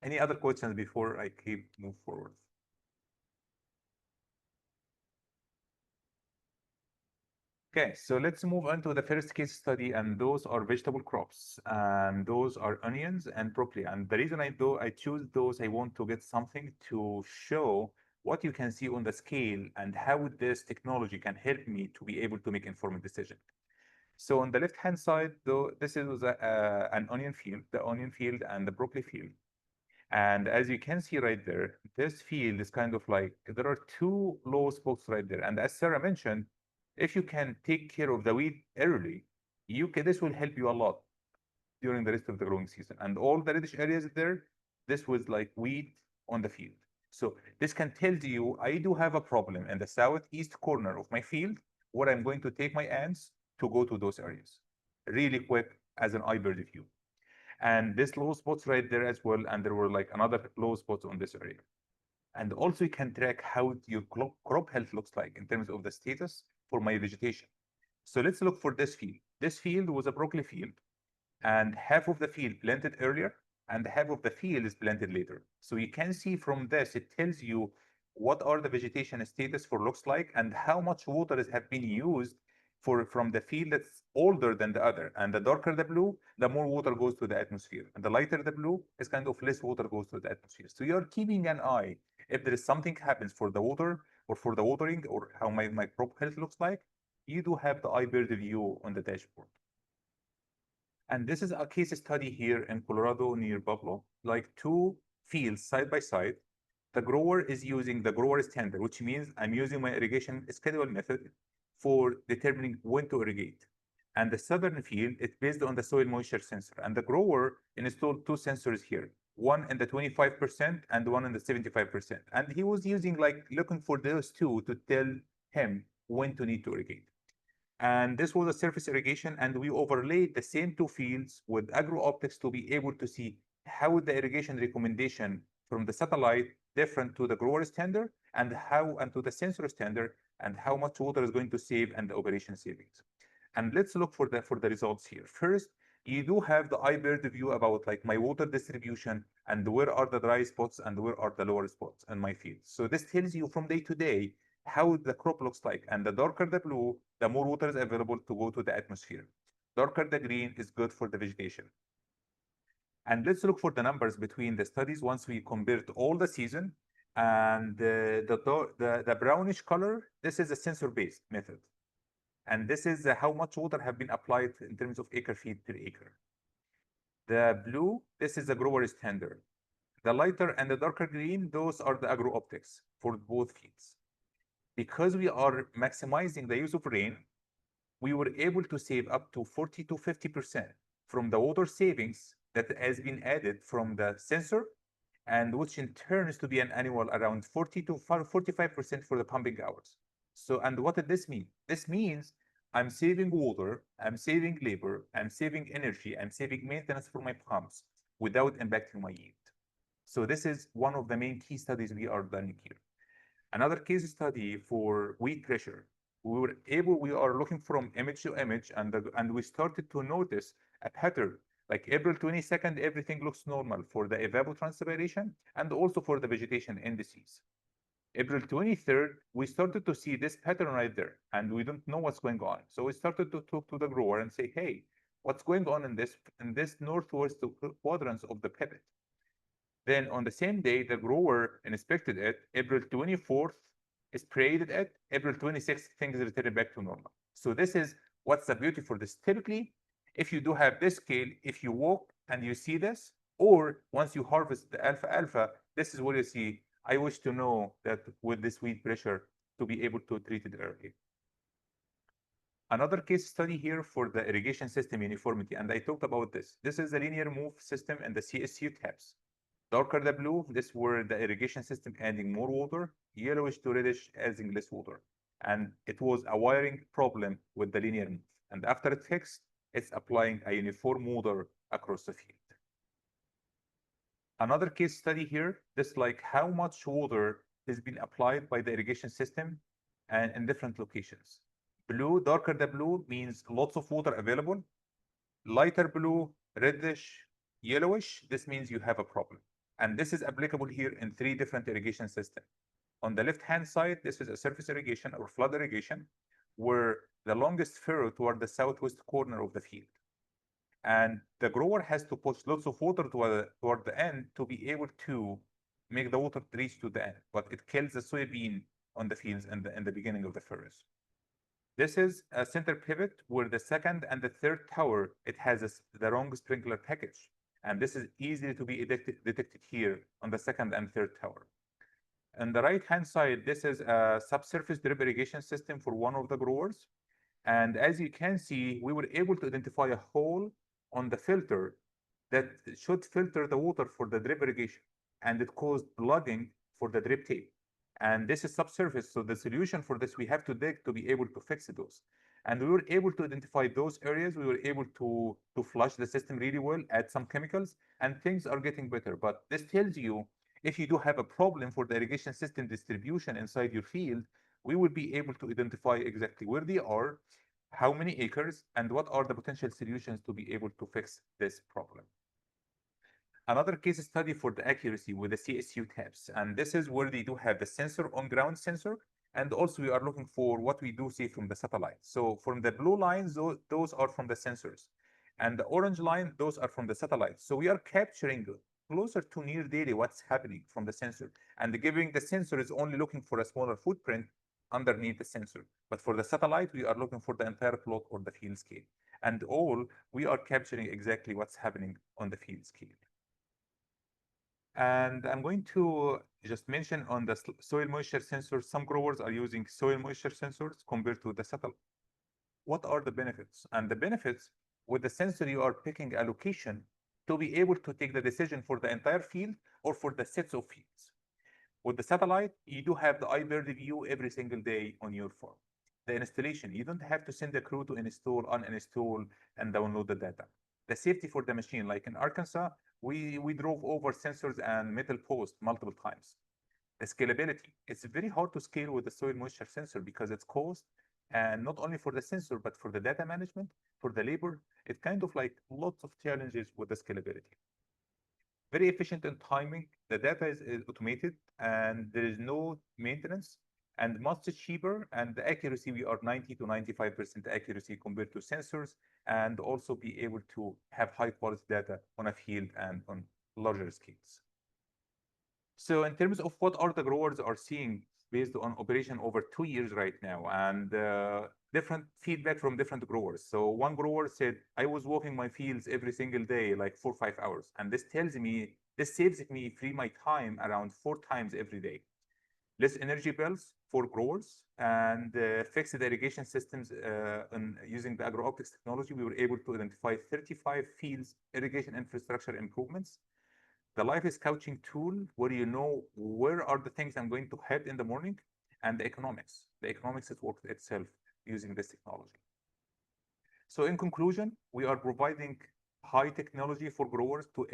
Any other questions before I move forward? Okay, so let's move on to the first case study, and those are vegetable crops, and those are onions and broccoli. And the reason I choose those, I want to get something to show what you can see on the scale and how this technology can help me to be able to make informed decision. So on the left-hand side, though, this is an onion field, the onion field and the broccoli field. And as you can see right there, this field is kind of like, there are 2 low spots right there. And as Sarah mentioned, if you can take care of the weed early, this will help you a lot during the rest of the growing season. And all the reddish areas there, this was like weed on the field. So this can tell you, I do have a problem in the southeast corner of my field where I'm going to take my ants to go to those areas really quick as an iBird view. And this low spots right there as well. And there were like another low spots on this area. And also you can track how your crop health looks like in terms of the status for my vegetation. So let's look for this field. This field was a broccoli field, and half of the field planted earlier and half of the field is planted later. So you can see from this, it tells you what are the vegetation status for looks like and how much water have been used from the field that's older than the other. And the darker the blue, the more water goes to the atmosphere. And the lighter the blue is kind of less water goes to the atmosphere. So you're keeping an eye. If there is something happens for the water or for the watering or how my crop health looks like, you do have the iBird view on the dashboard. And this is a case study here in Colorado near Pueblo, like 2 fields side by side. The grower is using the grower standard, which means I'm using my irrigation schedule method for determining when to irrigate. And the southern field, it's based on the soil moisture sensor. And the grower installed 2 sensors here, one in the 25% and one in the 75%. And he was using looking for those 2 to tell him when to need to irrigate. And this was a surface irrigation, and we overlaid the same 2 fields with Agro Optics to be able to see how the irrigation recommendation from the satellite different to the grower standard and to the sensor standard and how much water is going to save and the operation savings. And let's look for the results here. First, you do have the iBird view about like my water distribution and where are the dry spots and where are the lower spots in my field. So this tells you from day to day how the crop looks like. And the darker the blue, the more water is available to go to the atmosphere. Darker the green is good for the vegetation. And let's look for the numbers between the studies once we convert all the season. And the brownish color, this is a sensor-based method. And this is how much water have been applied in terms of acre feet per acre. The blue, this is the grower standard. The lighter and the darker green, those are the Agro Optics for both fields. because we are maximizing the use of rain, we were able to save up to 40 to 50% from the water savings that has been added from the sensor, and which in turn is to be an annual around 40 to 45% for the pumping hours. So, and what did this mean? This means I'm saving water, I'm saving labor, I'm saving energy, I'm saving maintenance for my pumps without impacting my yield. So this is one of the main key studies we are done here. Another case study for weed pressure. We are looking from image to image, and we started to notice a pattern. Like April 22nd, everything looks normal for the evapotranspiration and also for the vegetation indices. April 23rd, we started to see this pattern right there, and we don't know what's going on. So we started to talk to the grower and say, hey, what's going on in this northwest quadrants of the pivot? Then on the same day, the grower inspected it. April 24th, sprayed it. April 26th, things returned back to normal. So this is what's the beauty for this. Typically, if you do have this scale, if you walk and you see this, or once you harvest the alfalfa, this is what you see. I wish to know that with this weed pressure to be able to treat it early. Another case study here for the irrigation system uniformity, and I talked about this. This is a linear move system and the CSU taps. Darker the blue, this were the irrigation system adding more water, yellowish to reddish adding less water. And it was a wiring problem with the linear move. And after it fixed, it's applying a uniform water across the field. Another case study here, this like how much water has been applied by the irrigation system and in different locations. Blue, darker the blue means lots of water available. Lighter blue, reddish, yellowish, this means you have a problem. And this is applicable here in 3 different irrigation systems. On the left-hand side, this is a surface irrigation or flood irrigation, where the longest furrow toward the southwest corner of the field. And the grower has to push lots of water toward the end to be able to make the water reach to the end, but it kills the soybean on the fields in the beginning of the furrows. This is a center pivot where the second and the third tower, it has the wrong sprinkler package. And this is easily to be detected here on the second and third tower. On the right-hand side, this is a subsurface drip irrigation system for one of the growers. And as you can see, we were able to identify a hole on the filter that should filter the water for the drip irrigation. And it caused plugging for the drip tape. And this is subsurface, so the solution for this, we have to dig to be able to fix those. And we were able to identify those areas. We were able to flush the system really well, add some chemicals, and things are getting better. But this tells you, if you do have a problem for the irrigation system distribution inside your field, we will be able to identify exactly where they are, how many acres, and what are the potential solutions to be able to fix this problem. Another case study for the accuracy with the CSU taps, and this is where they do have the sensor on ground sensor, and also we are looking for what we do see from the satellite. So from the blue lines, those are from the sensors, and the orange line, those are from the satellite. So we are capturing closer to near daily what's happening from the sensor, and giving the sensor is only looking for a smaller footprint underneath the sensor. But for the satellite, we are looking for the entire plot or the field scale, and all we are capturing exactly what's happening on the field scale. And I'm going to just mention on the soil moisture sensors, some growers are using soil moisture sensors compared to the satellite. What are the benefits? And the benefits, with the sensor, you are picking a location to be able to take the decision for the entire field or for the sets of fields. With the satellite, you do have the iBird view every single day on your farm. The installation, you don't have to send a crew to install, uninstall, and download the data. The safety for the machine, like in Arkansas, we drove over sensors and metal posts multiple times. The scalability, it's very hard to scale with the soil moisture sensor because it's cost, and not only for the sensor, but for the data management, for the labor, it's kind of like lots of challenges with the scalability. Very efficient in timing, the data is automated, and there is no maintenance, and much cheaper, and the accuracy, we are 90 to 95% accuracy compared to sensors, and also be able to have high quality data on a field and on larger scales. So in terms of what are the growers are seeing based on operation over 2 years right now, and different feedback from different growers. So one grower said, I was walking my fields every single day, like 4 or 5 hours. And this tells me, this saves me free my time around 4 times every day. less energy bills for growers, and fix the irrigation systems. And using the agro-optics technology, we were able to identify 35 fields irrigation infrastructure improvements. The life scouting tool, where you know where are the things I'm going to head in the morning, and the economics. The economics has worked itself using this technology. So in conclusion, we are providing high technology for growers to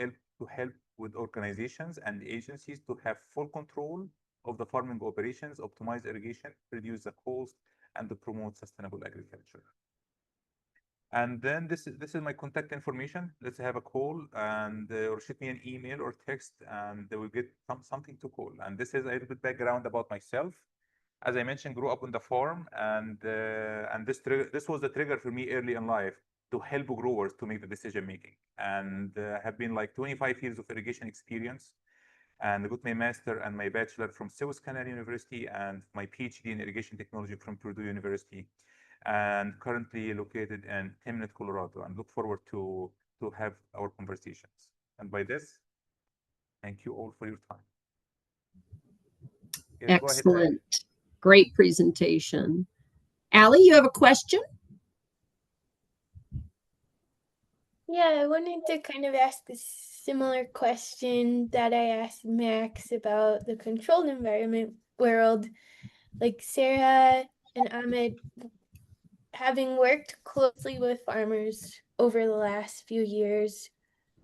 help with organizations and agencies to have full control of the farming operations, optimize irrigation, reduce the cost, and to promote sustainable agriculture. And then this is my contact information. Let's have a call and or shoot me an email or text, and they will get something to call. And this is a little bit background about myself. As I mentioned, grew up on the farm, and this was the trigger for me early in life to help growers to make the decision making. And have been like 25 years of irrigation experience, and I got my master and my bachelor from South Carolina University and my PhD in irrigation technology from Purdue University, and currently located in Timnit, Colorado, and look forward to have our conversations. And by this, thank you all for your time. Yes, Excellent. Great presentation. Allie, you have a question? Yeah, I wanted to kind of ask a similar question that I asked Max about the controlled environment world. Like Sarah and Ahmed, having worked closely with farmers over the last few years,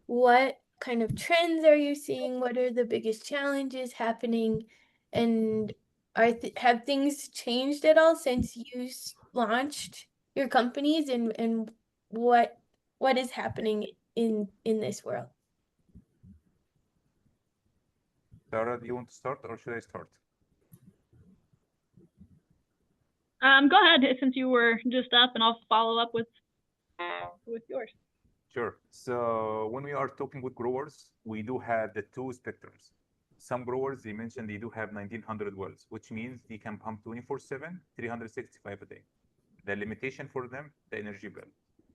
what kind of trends are you seeing? What are the biggest challenges happening? And have things changed at all since you launched your companies, and what is happening in this world? Sarah, do you want to start or should I start? Go ahead, since you were just up, and I'll follow up with yours. Sure. So when we are talking with growers, we do have the two spectrums. Some growers, they mentioned they do have 1900 wells, which means they can pump 24/7, 365 a day. The limitation for them, the energy bill.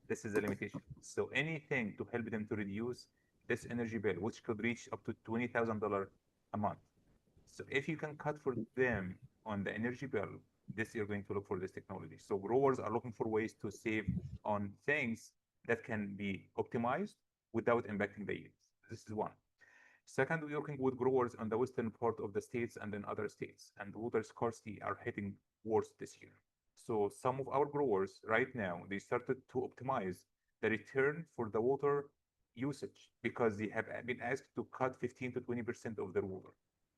This is the limitation. So anything to help them to reduce this energy bill, which could reach up to $20,000 a month. So if you can cut for them on the energy bill, this you're going to look for this technology. So growers are looking for ways to save on things that can be optimized without impacting the yields. This is one. Second, we're working with growers on the western part of the states and in other states, and water scarcity are hitting worse this year. So some of our growers right now, they started to optimize the return for the water usage because they have been asked to cut 15 to 20% of their water.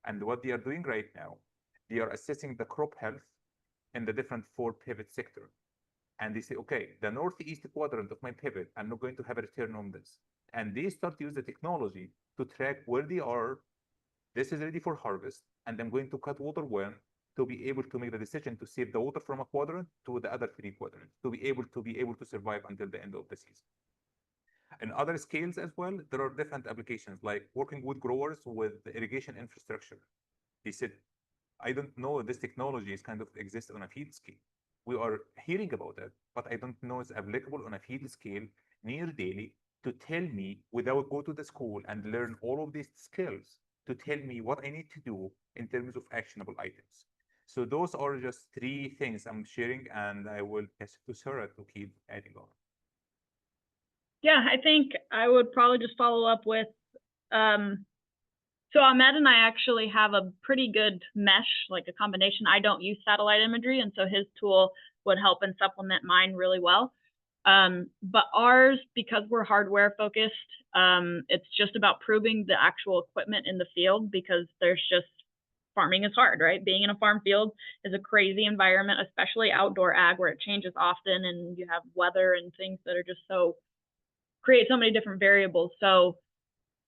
And what they are doing right now, they are assessing the crop health in the different 4 pivot sector. And they say, okay, the northeast quadrant of my pivot, I'm not going to have a return on this. And they start to use the technology to track where they are. This is ready for harvest, and I'm going to cut water when to be able to make the decision to save the water from a quadrant to the other 3 quadrants, to be able to survive until the end of the season. In other scales as well, there are different applications, like working with growers with the irrigation infrastructure. They said, I don't know this technology is kind of exists on a field scale. We are hearing about it, but I don't know it's applicable on a field scale near daily to tell me without go to the school and learn all of these skills to tell me what I need to do in terms of actionable items. So those are just 3 things I'm sharing, and I will pass it to Sarah to keep adding on. Yeah, I think I would probably just follow up with, so Ahmed and I actually have a pretty good mesh, like a combination. I don't use satellite imagery, and so his tool would help and supplement mine really well. But ours, because we're hardware focused, it's just about proving the actual equipment in the field, because farming is hard, right? Being in a farm field is a crazy environment, especially outdoor ag where it changes often and you have weather and things that are just create so many different variables. So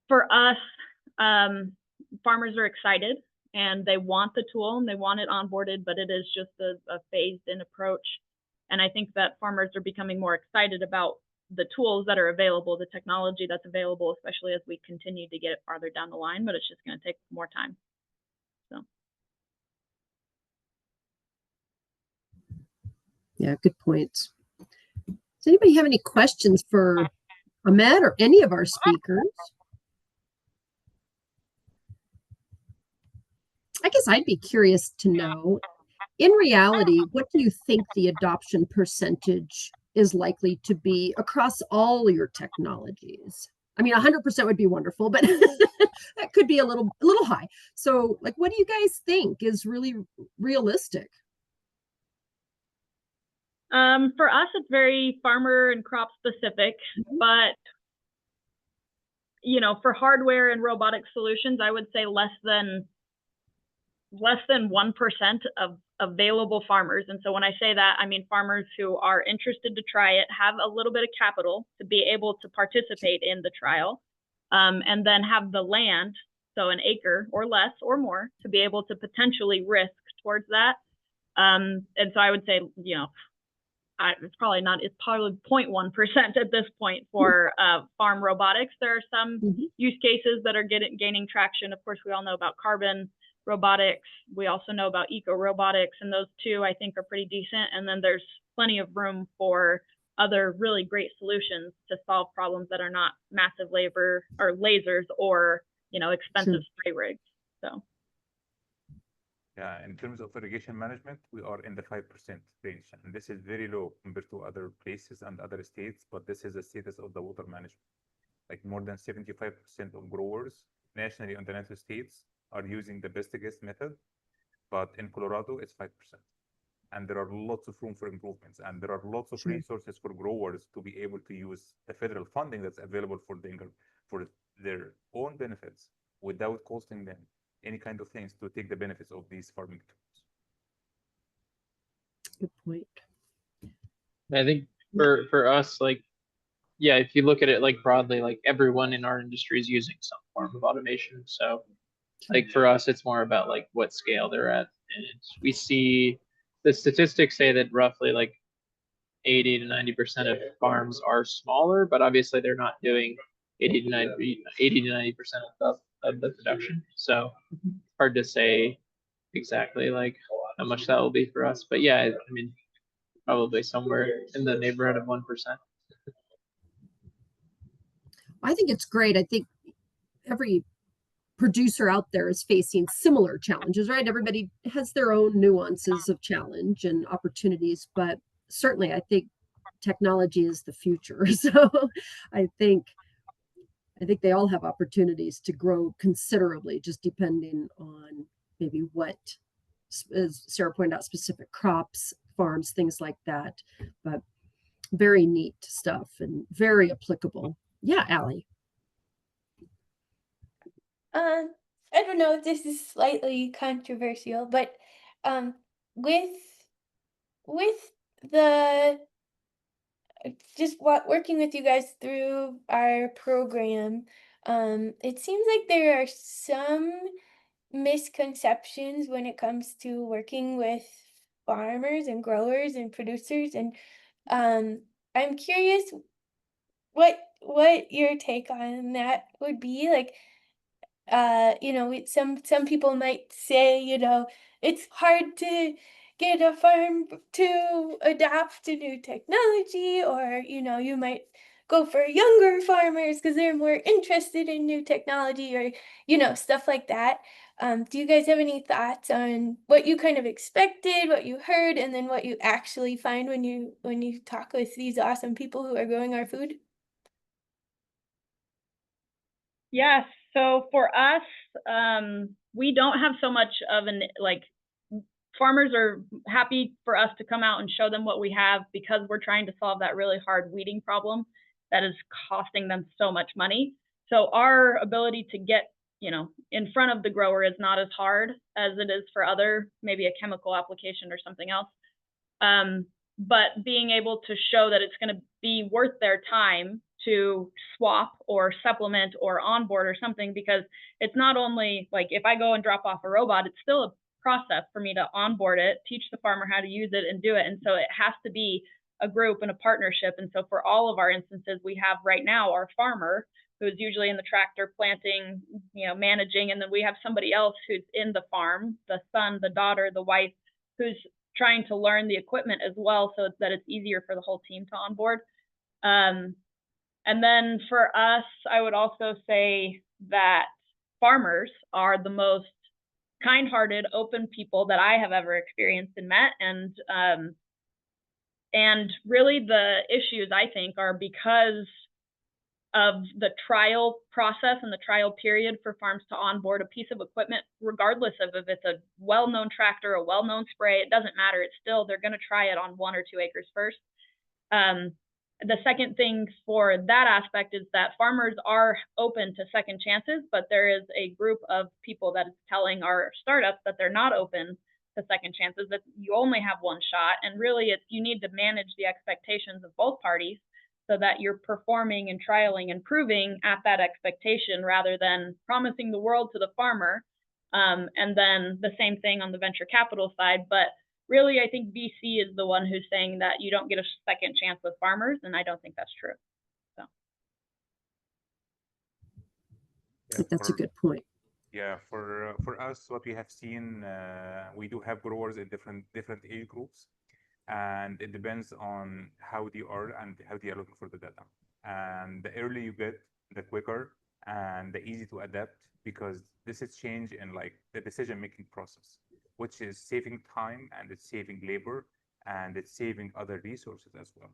for us, farmers are excited and they want the tool and they want it onboarded, but it is just a phased in approach. And I think that farmers are becoming more excited about the tools that are available, the technology that's available, especially as we continue to get it farther down the line, but it's just going to take more time. So. Yeah, good points. Does anybody have any questions for Ahmed or any of our speakers? I guess I'd be curious to know, in reality, what do you think the adoption percentage is likely to be across all your technologies? I mean, 100% would be wonderful, but that could be a little high. So, like, what do you guys think is really realistic? For us, it's very farmer and crop specific, but for hardware and robotic solutions, I would say less than 1% of available farmers. And so when I say that, I mean farmers who are interested to try it, have a little bit of capital to be able to participate in the trial, and then have the land, so an acre or less or more, to be able to potentially risk towards that. And so I would say, it's probably 0.1% at this point for farm robotics. There are some use cases that are gaining traction. Of course, we all know about carbon robotics. We also know about eco robotics, and those two I think are pretty decent. And then there's plenty of room for other really great solutions to solve problems that are not massive labor or lasers or expensive spray rigs. So yeah, in terms of irrigation management, we are in the 5% range, and this is very low compared to other places and other states, but this is the status of the water management. Like more than 75% of growers nationally in the United States are using the best guess method, but in Colorado, it's 5%. And there are lots of room for improvements, and there are lots of resources for growers to be able to use the federal funding that's available for their own benefits without costing them any kind of things to take the benefits of these farming tools. Good point. I think for us, if you look at it broadly, everyone in our industry is using some form of automation. So for us, it's more about what scale they're at. And we see the statistics say that roughly 80 to 90% of farms are smaller, but obviously they're not doing 80 to 90% of the production. So hard to say exactly how much that will be for us. But yeah, I mean, probably somewhere in the neighborhood of 1%. I think it's great. I think every producer out there is facing similar challenges, right? Everybody has their own nuances of challenge and opportunities, but certainly I think technology is the future. So I think they all have opportunities to grow considerably, just depending on maybe what, as Sarah pointed out, specific crops, farms, things like that. But very neat stuff and very applicable. Yeah, Allie. I don't know if this is slightly controversial, but with the working with you guys through our program, it seems like there are some misconceptions when it comes to working with farmers and growers and producers, and I'm curious what your take on that would be. Some people might say, it's hard to get a farm to adapt to new technology, or, you might go for younger farmers because they're more interested in new technology, or, stuff like that. Do you guys have any thoughts on what you kind of expected, what you heard, and then what you actually find when you talk with these awesome people who are growing our food? Yes. So for us, we don't have so much of farmers are happy for us to come out and show them what we have, because we're trying to solve that really hard weeding problem that is costing them so much money. So our ability to get, in front of the grower is not as hard as it is for other, maybe a chemical application or something else. But being able to show that it's going to be worth their time to swap or supplement or onboard or something, because it's not only if I go and drop off a robot, it's still a process for me to onboard it, teach the farmer how to use it and do it. And so it has to be a group and a partnership. And so for all of our instances, we have right now our farmer who's usually in the tractor planting, managing, and then we have somebody else who's in the farm, the son, the daughter, the wife, who's trying to learn the equipment as well, so that it's easier for the whole team to onboard. And then for us, I would also say that farmers are the most kind-hearted, open people that I have ever experienced and met. And really the issues, I think, are because of the trial process and the trial period for farms to onboard a piece of equipment, regardless of if it's a well-known tractor, a well-known spray, it doesn't matter. It's still, they're going to try it on 1 or 2 acres first. The second thing for that aspect is that farmers are open to second chances, but there is a group of people that is telling our startups that they're not open to second chances, that you only have one shot. And really, you need to manage the expectations of both parties so that you're performing and trialing and proving at that expectation rather than promising the world to the farmer. And then the same thing on the venture capital side. But really, I think BC is the one who's saying that you don't get a second chance with farmers, and I don't think that's true. So I think that's a good point. Yeah, for us, what we have seen, we do have growers in different age groups, and it depends on how they are and how they are looking for the data. And the earlier you get, the quicker and the easy to adapt, because this is change in like the decision-making process, which is saving time and it's saving labor and it's saving other resources as well.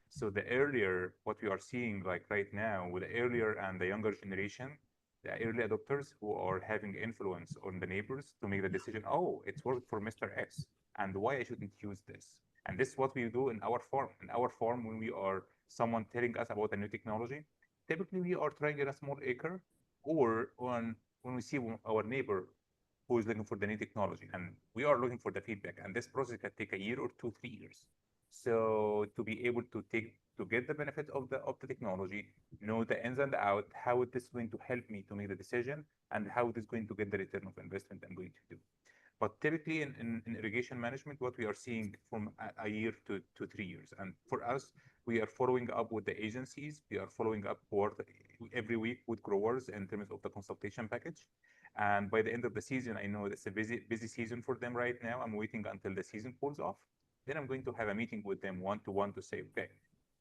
So the earlier, what we are seeing like right now with the earlier and the younger generation, the early adopters who are having influence on the neighbors to make the decision, oh, it's worked for Mr. X, and why I shouldn't use this. And this is what we do in our farm. In our farm, when we are someone telling us about a new technology, typically we are trying in a small acre, or when we see our neighbor who is looking for the new technology, and we are looking for the feedback. And this process can take 1 year or 2, 3 years. So to be able to get the benefit of the technology, know the ins and outs, how it is going to help me to make the decision, and how it is going to get the return of investment I'm going to do. But typically in irrigation management, what we are seeing from 1 year to 3 years. And for us, we are following up with the agencies. We are following up every week with growers in terms of the consultation package. And by the end of the season, I know it's a busy season for them right now. I'm waiting until the season cools off. Then I'm going to have a meeting with them one-to-one to say, okay,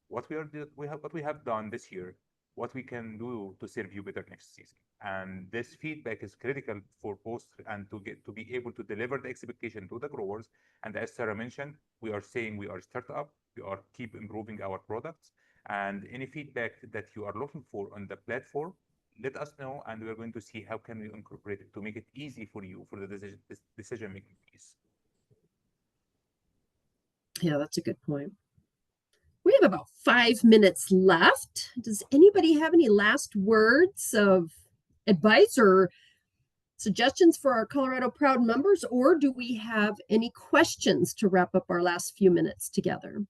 what we have done this year, what we can do to serve you better next season. And this feedback is critical for both, and to be able to deliver the expectation to the growers. And as Sarah mentioned, we are saying we are a startup, we are keep improving our products, and any feedback that you are looking for on the platform, let us know, and we're going to see how can we incorporate it to make it easy for you for the decision-making piece. Yeah, that's a good point. We have about 5 minutes left. Does anybody have any last words of advice or suggestions for our Colorado Proud members, or do we have any questions to wrap up our last few minutes together?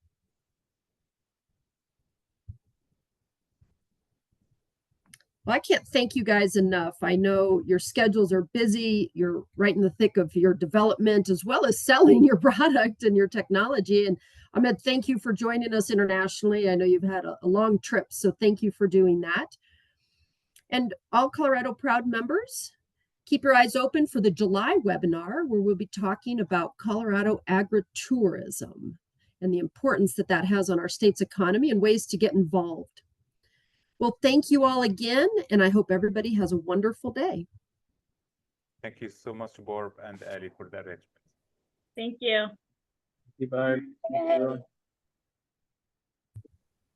Well, I can't thank you guys enough. I know your schedules are busy. You're right in the thick of your development as well as selling your product and your technology. And Ahmed, thank you for joining us internationally. I know you've had a long trip, so thank you for doing that. And all Colorado Proud members, keep your eyes open for the July webinar, where we'll be talking about Colorado agritourism and the importance that that has on our state's economy and ways to get involved. Well, thank you all again, and I hope everybody has a wonderful day. Thank you so much, Barb and Ali, for that arrangement. thank you. Goodbye. Bye.